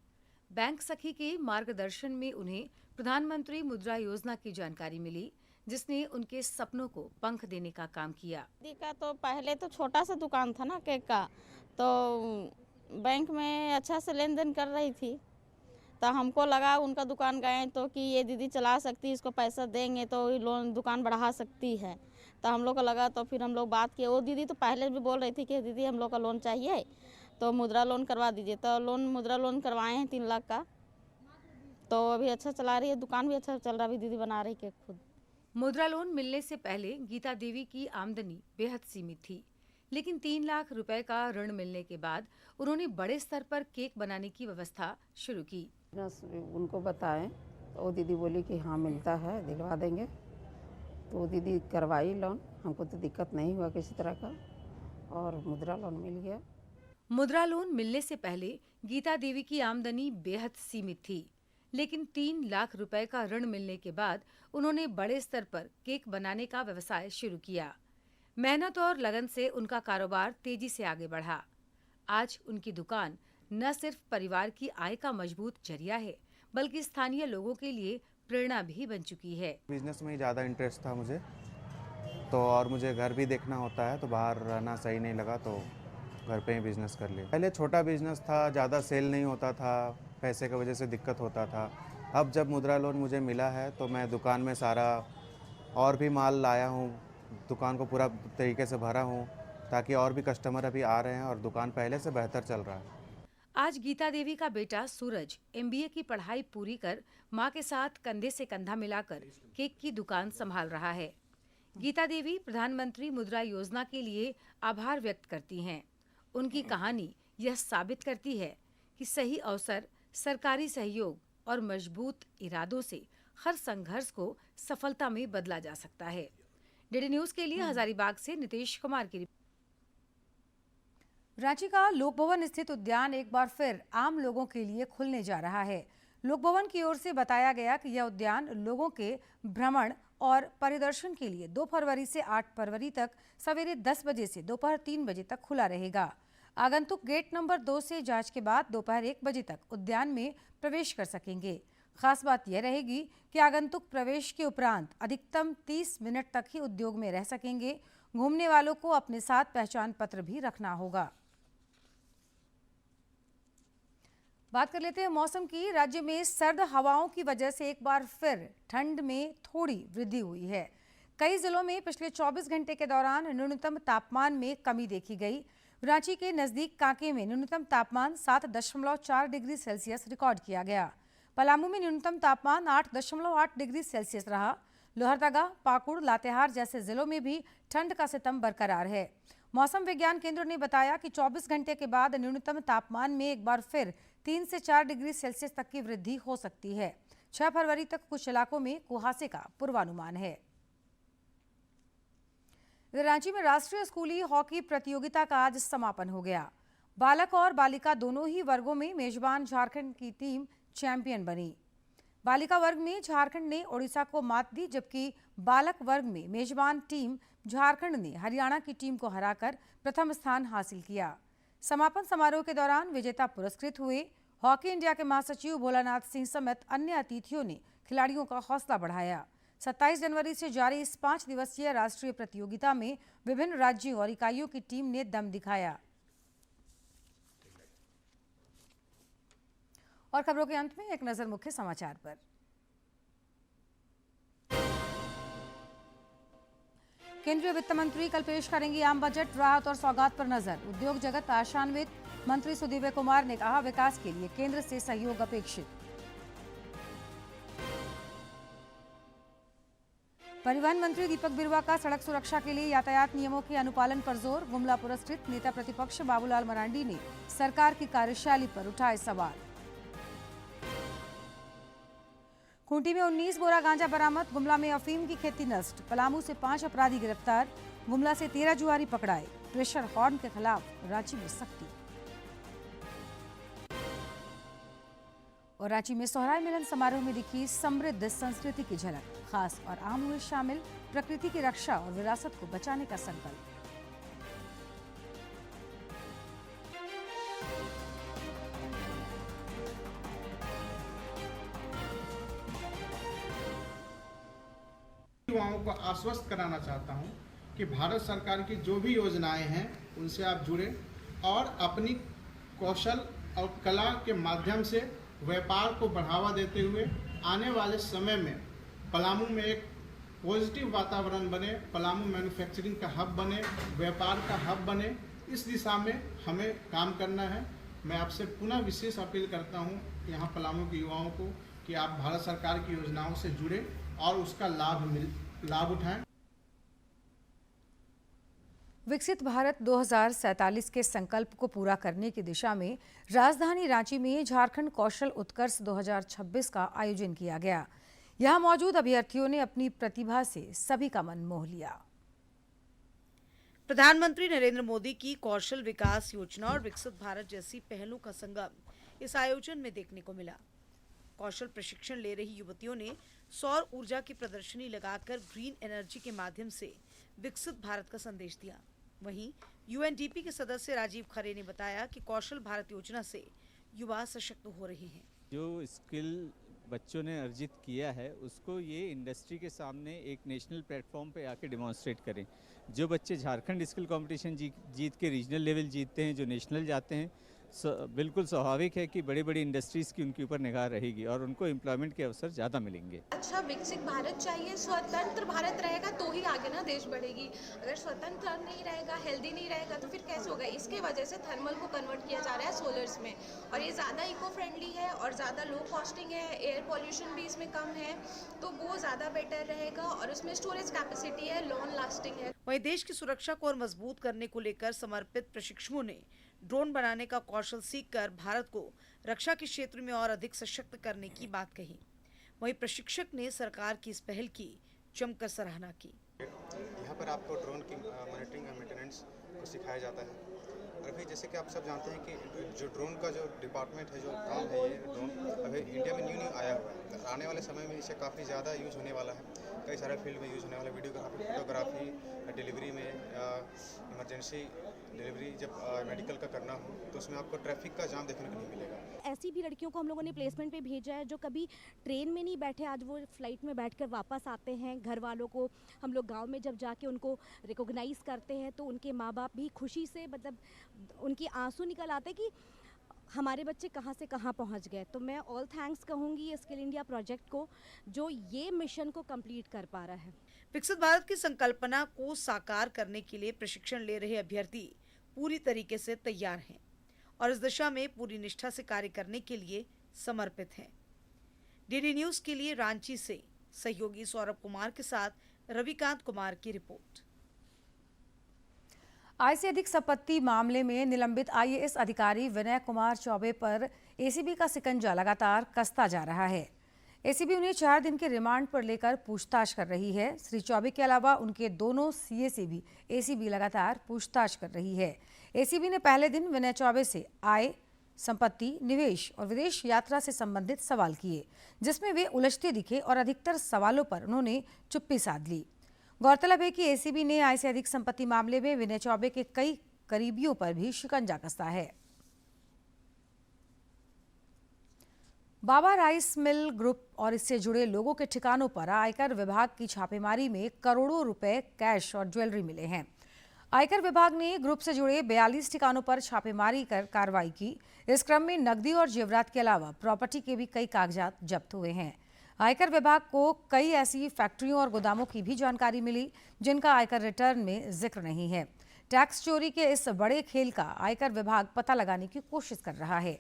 बैंक सखी के मार्गदर्शन में उन्हें प्रधानमंत्री मुद्रा योजना की जानकारी मिली, जिसने उनके सपनों को पंख देने का काम किया। का तो पहले तो छोटा सा दुकान था ना केक का, तो बैंक में अच्छा से लेन देन कर रही थी, तो हमको लगा उनका दुकान गए तो कि ये दीदी चला सकती, इसको पैसा देंगे तो लोन दुकान बढ़ा सकती है। तो हम लोग को लगा, तो फिर हम लोग बात किए। वो दीदी तो पहले भी बोल रही थी कि दीदी हम लोग का लोन चाहिए तो मुद्रा लोन करवा दीजिए। तो मुद्रा लोन करवाए हैं 3 लाख का, तो अभी अच्छा चला रही है, दुकान भी अच्छा चल रहा है, अभी दीदी बना रही केक खुद। मुद्रा लोन मिलने से पहले गीता देवी की आमदनी बेहद सीमित थी, लेकिन 3 लाख रुपए का ऋण मिलने के बाद उन्होंने बड़े स्तर पर केक बनाने की व्यवस्था शुरू की। उनको बताएं तो वो दीदी बोली कि हाँ मिलता है, दिलवा देंगे। तो दीदी करवाई लोन, हमको तो दिक्कत नहीं हुआ किसी तरह का, और मुद्रा लोन मिल गया। मुद्रा लोन मिलने से पहले गीता देवी की आमदनी बेहद सीमित थी, लेकिन 3 लाख रुपए का ऋण मिलने के बाद उन्होंने बड़े स्तर पर केक बनाने का व्यवसाय शुरू किया। मेहनत और लगन से उनका कारोबार तेजी से आगे बढ़ा। आज उनकी दुकान न सिर्फ परिवार की आय का मजबूत जरिया है, बल्कि स्थानीय लोगों के लिए प्रेरणा भी बन चुकी है। बिजनेस में ही ज़्यादा इंटरेस्ट था मुझे, तो और मुझे घर भी देखना होता है, तो बाहर रहना सही नहीं लगा, तो घर पे ही बिजनेस कर लिया। पहले छोटा बिजनेस था, ज़्यादा सेल नहीं होता था, पैसे की वजह से दिक्कत होता था। अब जब मुद्रा लोन मुझे मिला है तो मैं दुकान में सारा और भी माल लाया हूँ, दुकान को पूरा तरीके से भरा हूँ, ताकि और भी कस्टमर अभी आ रहे हैं और दुकान पहले से बेहतर चल रहा है। आज गीता देवी का बेटा सूरज MBA की पढ़ाई पूरी कर मां के साथ कंधे से कंधा मिलाकर केक की दुकान संभाल रहा है। गीता देवी प्रधानमंत्री मुद्रा योजना के लिए आभार व्यक्त करती हैं। उनकी कहानी यह साबित करती है कि सही अवसर, सरकारी सहयोग और मजबूत इरादों से हर संघर्ष को सफलता में बदला जा सकता है। डीडी न्यूज के लिए हजारीबाग से नितेश कुमार की रिपोर्ट। रांची का लोक भवन स्थित उद्यान एक बार फिर आम लोगों के लिए खुलने जा रहा है। लोक भवन की ओर से बताया गया कि यह उद्यान लोगों के भ्रमण और परिदर्शन के लिए 2 फरवरी से 8 फरवरी तक सवेरे 10 बजे से दोपहर 3 बजे तक खुला रहेगा। आगंतुक गेट नंबर 2 से जांच के बाद दोपहर 1 बजे तक उद्यान में प्रवेश कर सकेंगे। खास बात यह रहेगी कि आगंतुक प्रवेश के उपरांत अधिकतम 30 मिनट तक ही उद्योग में रह सकेंगे। घूमने वालों को अपने साथ पहचान पत्र भी रखना होगा। बात कर लेते हैं मौसम की। राज्य में सर्द हवाओं की वजह से एक बार फिर ठंड में थोड़ी वृद्धि हुई है। कई जिलों में पिछले 24 घंटे के दौरान न्यूनतम तापमान में कमी देखी गई। रांची के नजदीक कांके में न्यूनतम तापमान 7.4 डिग्री सेल्सियस रिकॉर्ड किया गया। पलामू में न्यूनतम तापमान 8.8 डिग्री सेल्सियस रहा। लोहरदगा, पाकुड़, लातेहार जैसे जिलों में भी ठंड का सितम बरकरार है। मौसम विज्ञान केंद्र ने बताया कि 24 घंटे के बाद न्यूनतम तापमान में एक बार फिर 3 से 4 डिग्री सेल्सियस तक की वृद्धि हो सकती है। 6 फरवरी तक कुछ इलाकों में कुहासे का पूर्वानुमान है। रांची में राष्ट्रीय स्कूली हॉकी प्रतियोगिता का आज समापन हो गया। बालक और बालिका दोनों ही वर्गों में मेजबान झारखंड की टीम चैंपियन बनी। बालिका वर्ग में झारखंड ने ओडिशा को मात दी, जबकि बालक वर्ग में मेजबान टीम झारखंड ने हरियाणा की टीम को हराकर प्रथम स्थान हासिल किया। समापन समारोह के दौरान विजेता पुरस्कृत हुए। हॉकी इंडिया के महासचिव भोलानाथ सिंह समेत अन्य अतिथियों ने खिलाड़ियों का हौसला बढ़ाया। 27 जनवरी से जारी इस 5 दिवसीय राष्ट्रीय प्रतियोगिता में विभिन्न राज्यों और इकाइयों की टीम ने दम दिखाया। और खबरों के अंत में एक नजर मुख्य समाचार पर। केंद्रीय वित्त मंत्री कल पेश करेंगी आम बजट। राहत और सौगात पर नजर। उद्योग जगत आशान्वित। मंत्री सुदीव्य कुमार ने कहा, विकास के लिए केंद्र से सहयोग अपेक्षित। परिवहन मंत्री दीपक बिरुवा का सड़क सुरक्षा के लिए यातायात नियमों के अनुपालन पर जोर। गुमला पुरस्कृत नेता प्रतिपक्ष बाबूलाल मरांडी ने सरकार की कार्यशैली पर उठाए सवाल। खूंटी में 19 बोरा गांजा बरामद। गुमला में अफीम की खेती नष्ट। पलामू से 5 अपराधी गिरफ्तार। गुमला से 13 जुआरी पकड़ाए। प्रेशर हॉर्न के खिलाफ रांची में सख्ती। और रांची में सोहराय मिलन समारोह में दिखी समृद्ध संस्कृति की झलक। खास और आम हुए शामिल। प्रकृति की रक्षा और विरासत को बचाने का संकल्प। युवाओं को आश्वस्त कराना चाहता हूं कि भारत सरकार की जो भी योजनाएं हैं उनसे आप जुड़े और अपनी कौशल और कला के माध्यम से व्यापार को बढ़ावा देते हुए आने वाले समय में पलामू में एक पॉजिटिव वातावरण बने, पलामू मैन्युफैक्चरिंग का हब बने, व्यापार का हब बने। इस दिशा में हमें काम करना है। मैं आपसे पुनः विशेष अपील करता हूं यहाँ पलामू के युवाओं को कि आप भारत सरकार की योजनाओं से जुड़े और उसका लाभ उठाएं। विकसित भारत 2047 के संकल्प को पूरा करने की दिशा में राजधानी रांची में झारखंड कौशल उत्कर्ष 2026 का आयोजन किया गया। यहां मौजूद अभ्यर्थियों ने अपनी प्रतिभा से सभी का मन मोह लिया। प्रधानमंत्री नरेंद्र मोदी की कौशल विकास योजना और विकसित भारत जैसी पहलों का संगम इस आयोजन में देखने को मिला। कौशल प्रशिक्षण ले रही युवतियों ने सौर ऊर्जा की प्रदर्शनी लगाकर ग्रीन एनर्जी के माध्यम से विकसित भारत का संदेश दिया। वहीं यूएनडीपी के सदस्य राजीव खरे ने बताया कि कौशल भारत योजना से युवा सशक्त हो रहे हैं। जो स्किल बच्चों ने अर्जित किया है उसको ये इंडस्ट्री के सामने एक नेशनल प्लेटफॉर्म पे आके डिमॉन्स्ट्रेट करें। जो बच्चे झारखंड स्किल कंपटीशन जीत के रीजनल लेवल जीतते हैं, जो नेशनल जाते हैं, बिल्कुल स्वाभाविक है कि बड़ी बड़ी इंडस्ट्रीज़ की उनके ऊपर निगाह रहेगी और उनको एम्प्लॉयमेंट के अवसर ज़्यादा मिलेंगे। अच्छा विकसित भारत चाहिए, स्वतंत्र भारत रहेगा तो ही आगे ना देश बढ़ेगी। अगर स्वतंत्र नहीं रहेगा, हेल्दी नहीं रहेगा तो फिर कैसे होगा। इसके वजह से थर्मल को कन्वर्ट किया जा रहा है सोलर्स में, और ये ज़्यादा इको फ्रेंडली है और ज़्यादा लो कॉस्टिंग है, एयर पॉल्यूशन भी इसमें कम है, तो वो ज़्यादा बेटर रहेगा और उसमें स्टोरेज कैपेसिटी है, लॉन्ग लास्टिंग है। वहीं देश की सुरक्षा को और मजबूत करने को लेकर समर्पित प्रशिक्षुओं ने ड्रोन बनाने का कौशल सीखकर भारत को रक्षा के क्षेत्र में और अधिक सशक्त करने की बात कही। वहीं प्रशिक्षक ने सरकार की इस पहल की जमकर सराहना की। यहाँ पर आपको ड्रोन की मॉनिटरिंग और मेंटेनेंस को सिखाया जाता है। और फिर जैसे कि आप सब जानते हैं कि जो ड्रोन का जो डिपार्टमेंट है, जो काम है, ये ड्रोन अभी इंडिया में न्यू आया हुआ है। तो आने वाले समय में इसे काफ़ी ज़्यादा यूज़ होने वाला है, कई सारे फील्ड में यूज़ होने वाला है। वीडियोग्राफी, फोटोग्राफी, डिलीवरी में, इमरजेंसी डिलीवरी जब मेडिकल का करना हो तो उसमें आपको ट्रैफिक का जाम देखने को नहीं मिलेगा। ऐसी भी लड़कियों को हम लोगों ने प्लेसमेंट पे भेजा है जो कभी ट्रेन में नहीं बैठे, आज वो फ्लाइट में बैठकर वापस आते हैं। घर वालों को हम लोग गांव में जब जाके उनको रिकॉग्नाइज़ करते हैं तो उनके माँ बाप भी खुशी से, मतलब उनकी आंसू निकल आते कि हमारे बच्चे कहाँ से कहाँ पहुँच गए। तो मैं ऑल थैंक्स कहूँगी स्किल इंडिया प्रोजेक्ट को, जो ये मिशन को कंप्लीट कर पा रहा है। विकसित भारत की संकल्पना को साकार करने के लिए प्रशिक्षण ले रहे अभ्यर्थी पूरी तरीके से तैयार हैं और इस दिशा में पूरी निष्ठा से कार्य करने के लिए समर्पित हैं। डीडी न्यूज के लिए रांची से सहयोगी सौरभ कुमार के साथ रविकांत कुमार की रिपोर्ट। आय से अधिक संपत्ति मामले में निलंबित आईएएस अधिकारी विनय कुमार चौबे पर एसीबी का शिकंजा लगातार कसता जा रहा है। एसीबी उन्हें 4 दिन के रिमांड पर लेकर पूछताछ कर रही है। श्री चौबे के अलावा उनके दोनों सीए से भी एसीबी लगातार पूछताछ कर रही है। एसीबी ने पहले दिन विनय चौबे से आय, संपत्ति, निवेश और विदेश यात्रा से संबंधित सवाल किए, जिसमें वे उलझते दिखे और अधिकतर सवालों पर उन्होंने चुप्पी साध ली। गौरतलब है कि एसीबी ने आय से अधिक संपत्ति मामले में विनय चौबे के कई करीबियों पर भी शिकंजा कसा है। बाबा राइस मिल ग्रुप और इससे जुड़े लोगों के ठिकानों पर आयकर विभाग की छापेमारी में करोड़ों रुपए कैश और ज्वेलरी मिले हैं। आयकर विभाग ने ग्रुप से जुड़े 42 ठिकानों पर छापेमारी कर कार्रवाई की। इस क्रम में नकदी और जेवरात के अलावा प्रॉपर्टी के भी कई कागजात जब्त हुए हैं। आयकर विभाग को कई ऐसी फैक्ट्रियों और गोदामों की भी जानकारी मिली जिनका आयकर रिटर्न में जिक्र नहीं है। टैक्स चोरी के इस बड़े खेल का आयकर विभाग पता लगाने की कोशिश कर रहा है।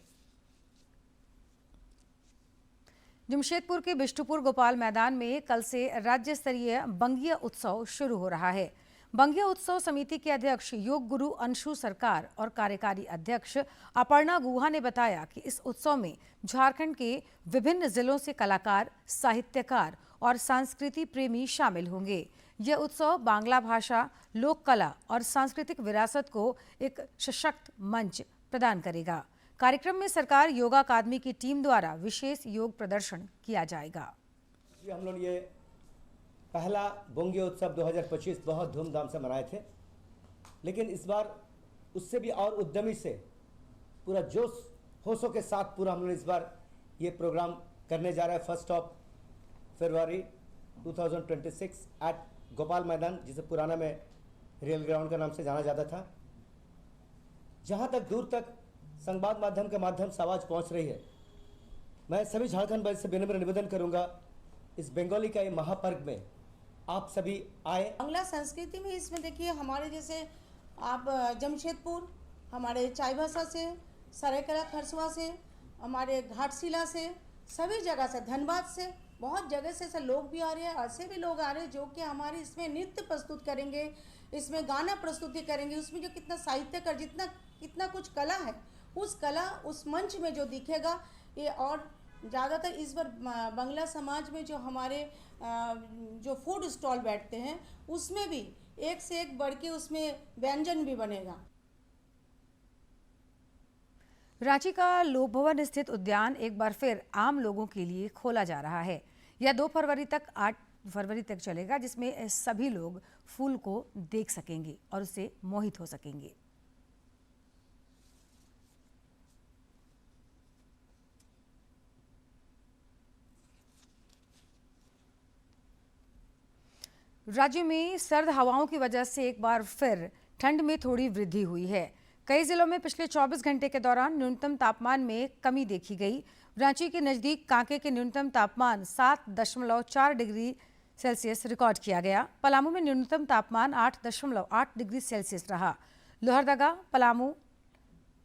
जमशेदपुर के बिष्टुपुर गोपाल मैदान में कल से राज्य स्तरीय बंगिया उत्सव शुरू हो रहा है। बंगिया उत्सव समिति के अध्यक्ष योग गुरु अंशु सरकार और कार्यकारी अध्यक्ष अपर्णा गुहा ने बताया कि इस उत्सव में झारखंड के विभिन्न जिलों से कलाकार, साहित्यकार और संस्कृति प्रेमी शामिल होंगे। यह उत्सव बांग्ला भाषा, लोक कला और सांस्कृतिक विरासत को एक सशक्त मंच प्रदान करेगा। कार्यक्रम में सरकार योगा अकादमी की टीम द्वारा विशेष योग प्रदर्शन किया जाएगा। हम लोग ये पहला बंगिया उत्सव 2025 बहुत धूमधाम से मनाए थे, लेकिन इस बार उससे भी और उद्यमी से पूरा जोश होशों के साथ पूरा हम लोग इस बार ये प्रोग्राम करने जा रहे हैं। 1 फरवरी 2026 एट गोपाल मैदान, जिसे पुराना में रेल ग्राउंड का नाम से जाना जाता था। जहाँ तक दूर तक संवाद माध्यम के माध्यम से आवाज़ पहुँच रही है, मैं सभी झारखंड वासी से विनम्र निवेदन करूँगा, इस बंगाली का ये महापर्व में आप सभी आए। बांग्ला संस्कृति में इसमें देखिए हमारे जैसे आप जमशेदपुर, हमारे चाईबासा से, सरायकेला खरसुआ से, हमारे घाटशिला से, सभी जगह से, धनबाद से, बहुत जगह से लोग भी आ रहे हैं। ऐसे भी लोग आ रहे हैं जो कि हमारे इसमें नृत्य प्रस्तुत करेंगे, इसमें गाना प्रस्तुति करेंगे। उसमें जो कितना साहित्य का कितना कुछ कला है, उस कला उस मंच में जो दिखेगा ये। और ज़्यादातर इस बार बांग्ला समाज में जो हमारे जो फूड स्टॉल बैठते हैं उसमें भी एक से एक बढ़ के उसमें व्यंजन भी बनेगा। रांची का लोक भवन स्थित उद्यान एक बार फिर आम लोगों के लिए खोला जा रहा है। यह 2 फरवरी तक 8 फरवरी तक चलेगा, जिसमें सभी लोग फूल को देख सकेंगे और उससे मोहित हो सकेंगे। राज्य में सर्द हवाओं की वजह से एक बार फिर ठंड में थोड़ी वृद्धि हुई है। कई जिलों में पिछले 24 घंटे के दौरान न्यूनतम तापमान में कमी देखी गई। रांची के नजदीक कांके के न्यूनतम तापमान 7.4 डिग्री सेल्सियस रिकॉर्ड किया गया। पलामू में न्यूनतम तापमान 8.8 डिग्री सेल्सियस रहा। लोहरदगा, पलामू,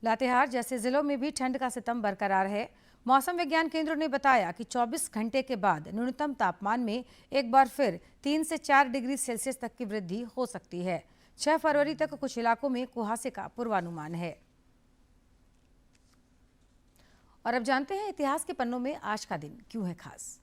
लातेहार जैसे जिलों में भी ठंड का सितम बरकरार है। मौसम विज्ञान केंद्र ने बताया कि 24 घंटे के बाद न्यूनतम तापमान में एक बार फिर 3 से 4 डिग्री सेल्सियस तक की वृद्धि हो सकती है। 6 फरवरी तक कुछ इलाकों में कुहासे का पूर्वानुमान है। और अब जानते हैं इतिहास के पन्नों में आज का दिन क्यों है खास।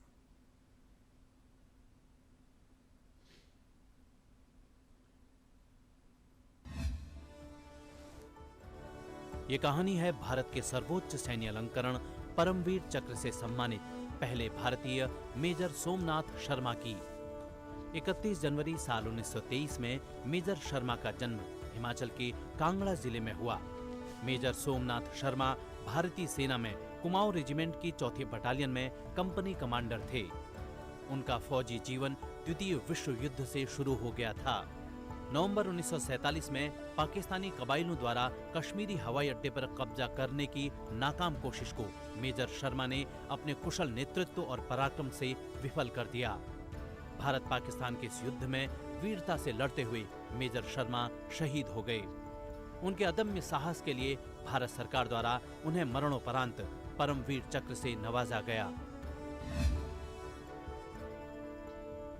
ये कहानी है भारत के सर्वोच्च सैन्य अलंकरण परमवीर चक्र से सम्मानित पहले भारतीय मेजर सोमनाथ शर्मा की। 31 जनवरी साल 1923 में मेजर शर्मा का जन्म हिमाचल के कांगड़ा जिले में हुआ। मेजर सोमनाथ शर्मा भारतीय सेना में कुमाऊं रेजिमेंट की 4th बटालियन में कंपनी कमांडर थे। उनका फौजी जीवन द्वितीय विश्व युद्ध से शुरू हो गया था। नवंबर 1947 में पाकिस्तानी कबाइलों द्वारा कश्मीरी हवाई अड्डे पर कब्जा करने की नाकाम कोशिश को मेजर शर्मा ने अपने कुशल नेतृत्व और पराक्रम से विफल कर दिया। भारत पाकिस्तान के इस युद्ध में वीरता से लड़ते हुए मेजर शर्मा शहीद हो गए। उनके अदम्य साहस के लिए भारत सरकार द्वारा उन्हें मरणोपरांत परमवीर चक्र से नवाजा गया।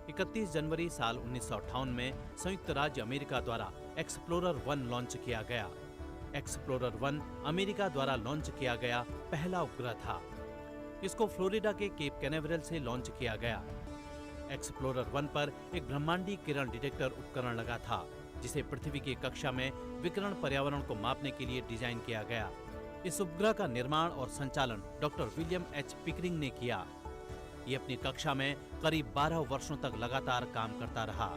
31 जनवरी साल 1958 में संयुक्त राज्य अमेरिका द्वारा एक्सप्लोरर 1 लॉन्च किया गया। एक्सप्लोरर 1 अमेरिका द्वारा लॉन्च किया गया पहला उपग्रह था। इसको फ्लोरिडा के केप कैनावेरल से लॉन्च किया गया। एक्सप्लोरर 1 पर एक ब्रह्मांडीय किरण डिटेक्टर उपकरण लगा था, जिसे पृथ्वी की कक्षा में विकिरण पर्यावरण को मापने के लिए डिजाइन किया गया। इस उपग्रह का निर्माण और संचालन डॉक्टर विलियम एच पिकरिंग ने किया। ये अपनी कक्षा में करीब 12 वर्षों तक लगातार काम करता रहा।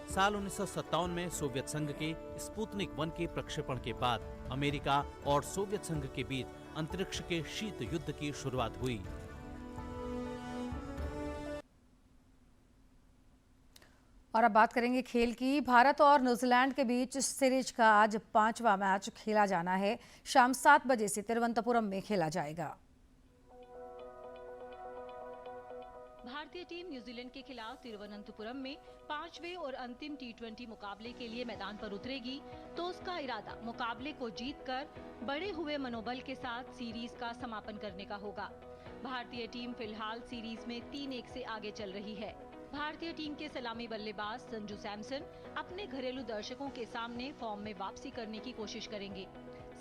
साल 1957 में सोवियत संघ के स्पुतनिक 1 के प्रक्षेपण के बाद अमेरिका और सोवियत संघ के बीच अंतरिक्ष के शीत युद्ध की शुरुआत हुई। और अब बात करेंगे खेल की। भारत और न्यूजीलैंड के बीच सीरीज का आज 5वां मैच खेला जाना है। शाम 7 बजे से तिरुवनंतपुरम में खेला जाएगा। भारतीय टीम न्यूजीलैंड के खिलाफ तिरुवनंतपुरम में 5वें और अंतिम T20 मुकाबले के लिए मैदान पर उतरेगी, तो उसका इरादा मुकाबले को जीतकर बढ़े हुए मनोबल के साथ सीरीज का समापन करने का होगा। भारतीय टीम फिलहाल सीरीज में 3-1 से आगे चल रही है। भारतीय टीम के सलामी बल्लेबाज संजू सैमसन अपने घरेलू दर्शकों के सामने फॉर्म में वापसी करने की कोशिश करेंगे।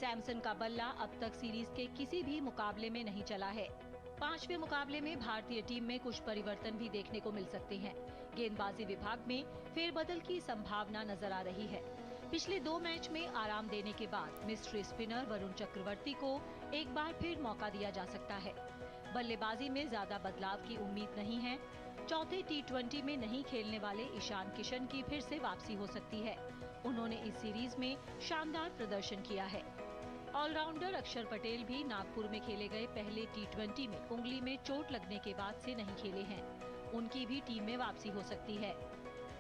सैमसन का बल्ला अब तक सीरीज के किसी भी मुकाबले में नहीं चला है। 5वें मुकाबले में भारतीय टीम में कुछ परिवर्तन भी देखने को मिल सकते हैं। गेंदबाजी विभाग में फेरबदल की संभावना नजर आ रही है। पिछले 2 मैच में आराम देने के बाद मिस्ट्री स्पिनर वरुण चक्रवर्ती को एक बार फिर मौका दिया जा सकता है। बल्लेबाजी में ज्यादा बदलाव की उम्मीद नहीं है। चौथे T20 में नहीं खेलने वाले ईशान किशन की फिर से वापसी हो सकती है। उन्होंने इस सीरीज में शानदार प्रदर्शन किया है। ऑलराउंडर अक्षर पटेल भी नागपुर में खेले गए पहले T20 में उंगली में चोट लगने के बाद से नहीं खेले हैं। उनकी भी टीम में वापसी हो सकती है।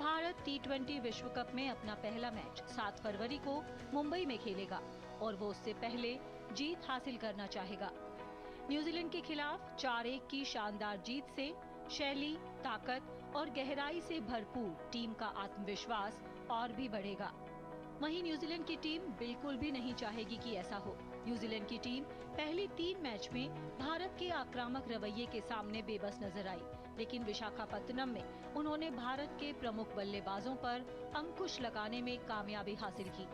भारत T20 विश्व कप में अपना पहला मैच 7 फरवरी को मुंबई में खेलेगा और वो उससे पहले जीत हासिल करना चाहेगा। न्यूजीलैंड के खिलाफ 4-1 की शानदार जीत से शैली, ताकत और गहराई से भरपूर टीम का आत्मविश्वास और भी बढ़ेगा। वहीं न्यूजीलैंड की टीम बिल्कुल भी नहीं चाहेगी कि ऐसा हो। न्यूजीलैंड की टीम पहले 3 मैच में भारत के आक्रामक रवैये के सामने बेबस नजर आई, लेकिन विशाखापत्तनम में उन्होंने भारत के प्रमुख बल्लेबाजों पर अंकुश लगाने में कामयाबी हासिल की।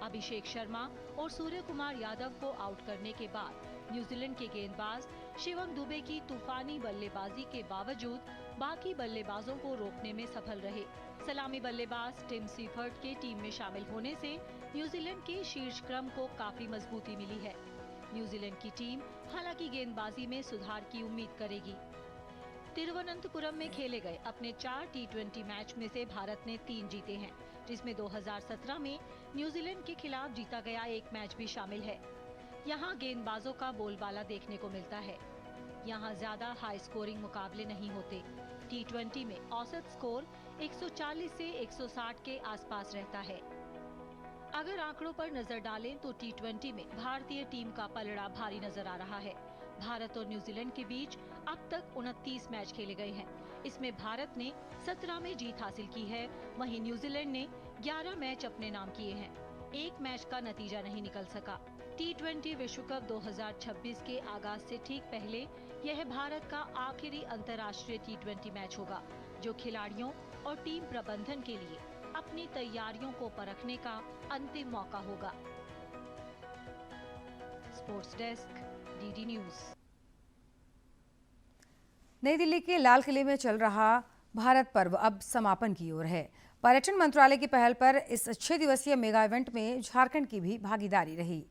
अभिषेक शर्मा और सूर्य कुमार यादव को आउट करने के बाद न्यूजीलैंड के गेंदबाज शिवम दुबे की तूफानी बल्लेबाजी के बावजूद बाकी बल्लेबाजों को रोकने में सफल रहे। सलामी बल्लेबाज टिम सीफर्ट के टीम में शामिल होने से न्यूजीलैंड के शीर्ष क्रम को काफी मजबूती मिली है। न्यूजीलैंड की टीम हालांकि गेंदबाजी में सुधार की उम्मीद करेगी। तिरुवनंतपुरम में खेले गए अपने 4 T20 मैच में से भारत ने 3 जीते हैं, जिसमें 2017 में न्यूजीलैंड के खिलाफ जीता गया एक मैच भी शामिल है। यहाँ गेंदबाजों का बोलबाला देखने को मिलता है। यहाँ ज्यादा हाई स्कोरिंग मुकाबले नहीं होते। T20 में औसत स्कोर 140 से 160 के आसपास रहता है। अगर आंकड़ों पर नजर डालें तो T20 में भारतीय टीम का पलड़ा भारी नजर आ रहा है। भारत और न्यूजीलैंड के बीच अब तक 29 मैच खेले गए हैं। इसमें भारत ने 17 में जीत हासिल की है, वहीं न्यूजीलैंड ने 11 मैच अपने नाम किए हैं। एक मैच का नतीजा नहीं निकल सका। T20 विश्व कप 2026 के आगाज से ठीक पहले यह भारत का आखिरी अंतर्राष्ट्रीय T20 मैच होगा, जो खिलाड़ियों और टीम प्रबंधन के लिए अपनी तैयारियों को परखने का अंतिम मौका होगा। Sports desk, DD news. नई दिल्ली के लाल किले में चल रहा भारत पर्व अब समापन की ओर है। पर्यटन मंत्रालय की पहल पर इस 6 दिवसीय मेगा इवेंट में झारखंड की भी भागीदारी रही।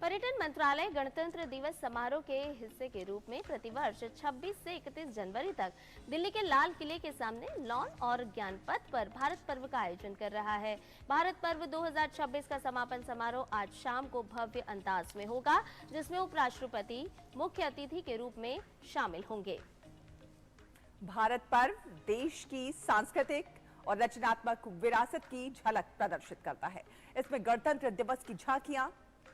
पर्यटन मंत्रालय गणतंत्र दिवस समारोह के हिस्से के रूप में प्रतिवर्ष 26 से 31 जनवरी तक दिल्ली के लाल किले के सामने लॉन और ज्ञान पथ पर भारत पर्व का आयोजन कर रहा है। भारत पर्व 2026 का समापन समारोह आज शाम को भव्य अंदाज में होगा, जिसमें उपराष्ट्रपति मुख्य अतिथि के रूप में शामिल होंगे। भारत पर्व देश की सांस्कृतिक और रचनात्मक विरासत की झलक प्रदर्शित करता है। इसमें गणतंत्र दिवस की झांकियां,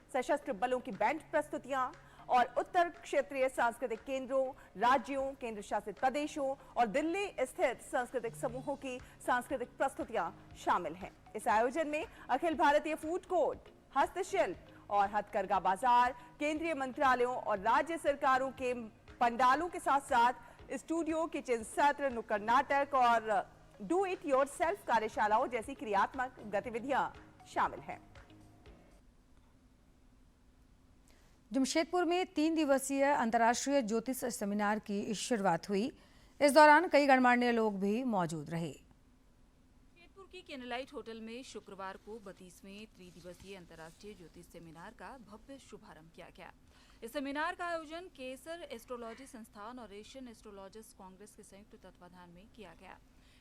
सशस्त्र बलों की बैंड प्रस्तुतियां और उत्तर क्षेत्रीय सांस्कृतिक केंद्रों, राज्यों, केंद्र शासित प्रदेशों और दिल्ली स्थित सांस्कृतिक समूहों की सांस्कृतिक प्रस्तुतियां शामिल हैं। इस आयोजन में अखिल भारतीय फूड कोर्ट, हस्तशिल्प और हथकरघा बाजार, केंद्रीय मंत्रालयों और राज्य सरकारों के पंडालों के साथ साथ स्टूडियो, किचन सत्र, नुक्कड़ नाटक और डू इट योरसेल्फ कार्यशालाओं जैसी क्रियात्मक गतिविधियां शामिल हैं। जमशेदपुर में 3 दिवसीय अंतर्राष्ट्रीय ज्योतिष सेमिनार की शुरुआत हुई। इस दौरान कई गणमान्य लोग भी मौजूद रहे। जमशेदपुर की कैंडललाइट होटल में शुक्रवार को 32वें त्रिदिवसीय अंतर्राष्ट्रीय ज्योतिष सेमिनार का भव्य शुभारंभ किया गया। इस सेमिनार का आयोजन केसर एस्ट्रोलॉजी संस्थान और एशियन एस्ट्रोलॉजिस्ट कांग्रेस के संयुक्त तत्वाधान में किया गया।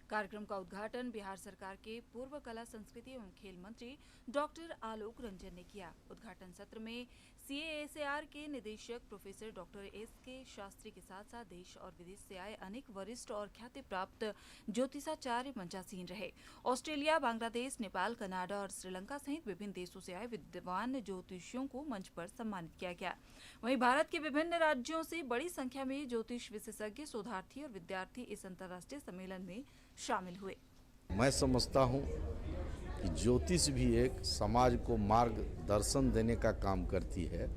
कार्यक्रम का उद्घाटन बिहार सरकार के पूर्व कला संस्कृति एवं खेल मंत्री डॉक्टर आलोक रंजन ने किया। उद्घाटन सत्र में CASAR के निदेशक प्रोफेसर डॉक्टर SK शास्त्री के साथ साथ देश और विदेश से आए अनेक वरिष्ठ और ख्याति प्राप्त ज्योतिषाचार्य मंचासीन रहे। ऑस्ट्रेलिया, बांग्लादेश, नेपाल, कनाडा और श्रीलंका सहित विभिन्न देशों से आए विद्वान ज्योतिषियों को मंच पर सम्मानित किया गया। वहीं भारत के विभिन्न राज्यों से बड़ी संख्या में ज्योतिष विशेषज्ञ, शोधार्थी और विद्यार्थी इस अंतर्राष्ट्रीय सम्मेलन में शामिल हुए। मैं समझता हूँ कि ज्योतिष भी एक समाज को मार्गदर्शन देने का काम करती है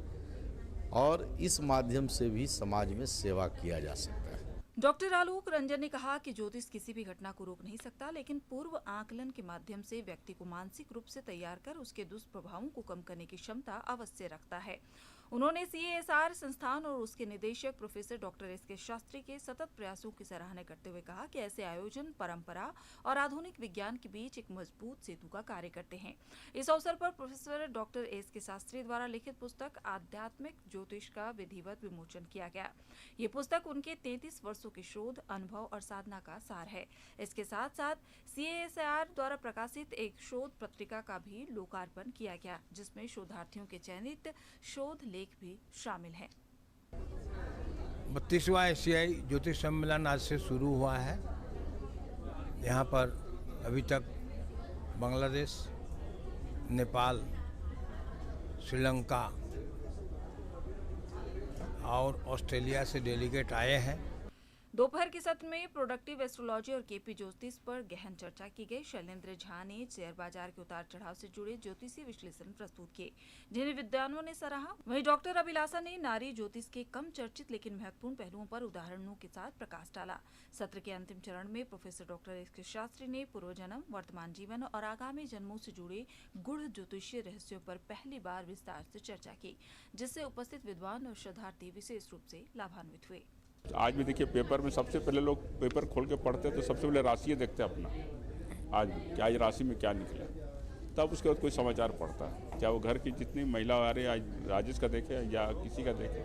और इस माध्यम से भी समाज में सेवा किया जा सकता है। डॉक्टर आलोक रंजन ने कहा कि ज्योतिष किसी भी घटना को रोक नहीं सकता, लेकिन पूर्व आकलन के माध्यम से व्यक्ति को मानसिक रूप से तैयार कर उसके दुष्प्रभावों को कम करने की क्षमता अवश्य रखता है। उन्होंने CASAR संस्थान और उसके निदेशक प्रोफेसर डॉक्टर SK शास्त्री के सतत प्रयासों की सराहना करते हुए कहा कि ऐसे आयोजन परंपरा और आधुनिक विज्ञान के बीच एक मजबूत सेतु का कार्य करते हैं। इस अवसर पर प्रोफेसर डॉक्टर SK शास्त्री द्वारा लिखित पुस्तक आध्यात्मिक ज्योतिष का विधिवत विमोचन किया गया। ये पुस्तक उनके 33 वर्षों के शोध, अनुभव और साधना का सार है। इसके साथ साथ CASAR द्वारा प्रकाशित एक शोध पत्रिका का भी लोकार्पण किया गया, जिसमें शोधार्थियों के चयनित शोध लेख भी शामिल है। 32वां एशियाई ज्योतिष सम्मेलन आज से शुरू हुआ है। यहाँ पर अभी तक बांग्लादेश, नेपाल, श्रीलंका और ऑस्ट्रेलिया से डेलीगेट आए हैं। दोपहर के सत्र में प्रोडक्टिव एस्ट्रोलॉजी और KP ज्योतिष पर गहन चर्चा की गई। शैलेंद्र झा ने शेयर बाजार के उतार चढ़ाव से जुड़े ज्योतिषीय विश्लेषण प्रस्तुत किए, जिन्हें विद्वानों ने सराहा। वहीं डॉक्टर अभिलाषा ने नारी ज्योतिष के कम चर्चित लेकिन महत्वपूर्ण पहलुओं पर उदाहरणों के साथ प्रकाश डाला। सत्र के अंतिम चरण में प्रोफेसर डॉक्टर SK शास्त्री ने पूर्व जन्म, वर्तमान जीवन और आगामी जन्मों से जुड़े गूढ़ ज्योतिषीय रहस्यों पर पहली बार विस्तार से चर्चा की, जिससे उपस्थित विद्वान और शोधार्थी विशेष रूप से लाभान्वित हुए। आज भी देखिए पेपर में सबसे पहले लोग पेपर खोल के पढ़ते तो सबसे पहले राशि देखते हैं अपना, आज भी क्या आज राशि में क्या निकला, तब उसके बाद कोई समाचार पढ़ता है, चाहे वो घर की जितनी महिला आ रही है, आज राजेश का देखे या किसी का देखे,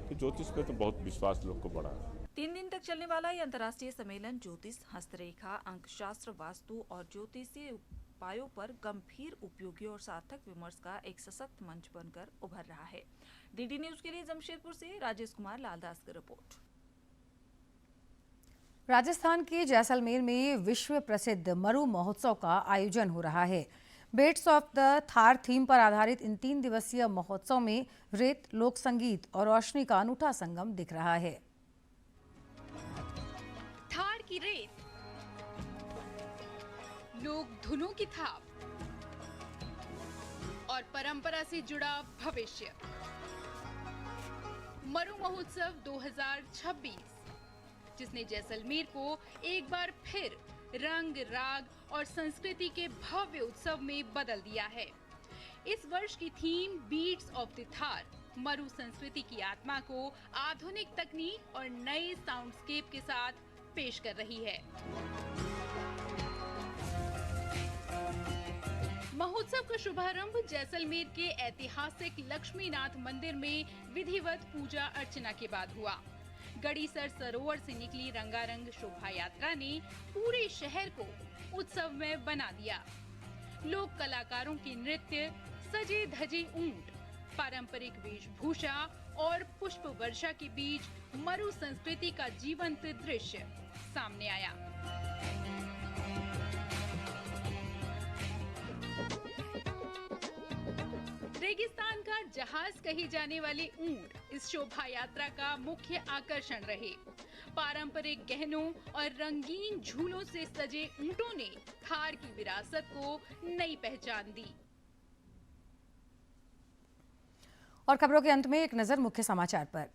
तो ज्योतिष पे तो बहुत विश्वास लोग को बढ़ा है। 3 दिन तक चलने वाला ये अंतर्राष्ट्रीय सम्मेलन ज्योतिष, हस्तरेखा, अंकशास्त्र, वास्तु और ज्योतिषीय उपायों पर गंभीर, उपयोगी और सार्थक विमर्श का एक सशक्त मंच बनकर उभर रहा है। DD न्यूज के लिए जमशेदपुर से राजेश कुमार लालदास की रिपोर्ट। राजस्थान के जैसलमेर में विश्व प्रसिद्ध मरु महोत्सव का आयोजन हो रहा है। Beats of the Thar theme पर आधारित इन 3 दिवसीय महोत्सव में रेत, लोक संगीत और रोशनी का अनूठा संगम दिख रहा है। थार की रेत, लोक धुनों की थाप और परंपरा से जुड़ा भविष्य। मरु महोत्सव 2026, जिसने जैसलमेर को एक बार फिर रंग, राग और संस्कृति के भव्य उत्सव में बदल दिया है। इस वर्ष की theme beats of the Thar मरु संस्कृति की आत्मा को आधुनिक तकनीक और नए साउंडस्केप के साथ पेश कर रही है। महोत्सव का शुभारंभ जैसलमेर के ऐतिहासिक लक्ष्मीनाथ मंदिर में विधिवत पूजा अर्चना के बाद हुआ। गड़ीसर सरोवर से निकली रंगारंग शोभा यात्रा ने पूरे शहर को उत्सव में बना दिया। लोक कलाकारों के नृत्य, सजे धजे ऊंट, पारंपरिक वेशभूषा और पुष्प वर्षा के बीच मरु संस्कृति का जीवंत दृश्य सामने आया। रेगिस्तान का जहाज कही जाने वाले ऊंट इस शोभा यात्रा का मुख्य आकर्षण रहे। पारंपरिक गहनों और रंगीन झूलों से सजे ऊंटों ने थार की विरासत को नई पहचान दी। और खबरों के अंत में एक नजर मुख्य समाचार पर।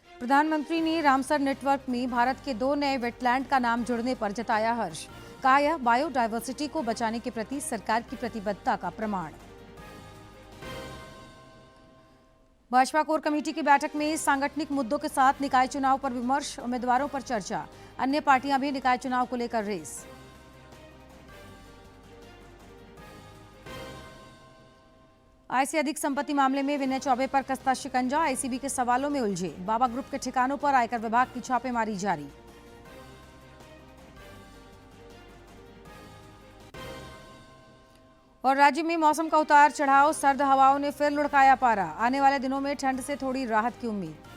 प्रधानमंत्री ने रामसर नेटवर्क में भारत के 2 नए वेटलैंड का नाम जुड़ने पर जताया हर्ष। कहा यह बायोडायवर्सिटी को बचाने के प्रति सरकार की प्रतिबद्धता का प्रमाण। भाजपा कोर कमेटी की बैठक में सांगठनिक मुद्दों के साथ निकाय चुनाव पर विमर्श, उम्मीदवारों पर चर्चा। अन्य पार्टियां भी निकाय चुनाव को लेकर रेस। आय से अधिक संपत्ति मामले में विनय चौबे पर कसता शिकंजा, आईसीबी के सवालों में उलझे। बाबा ग्रुप के ठिकानों पर आयकर विभाग की छापेमारी जारी। और राज्य में मौसम का उतार चढ़ाव, सर्द हवाओं ने फिर लुढ़काया पारा। आने वाले दिनों में ठंड से थोड़ी राहत की उम्मीद।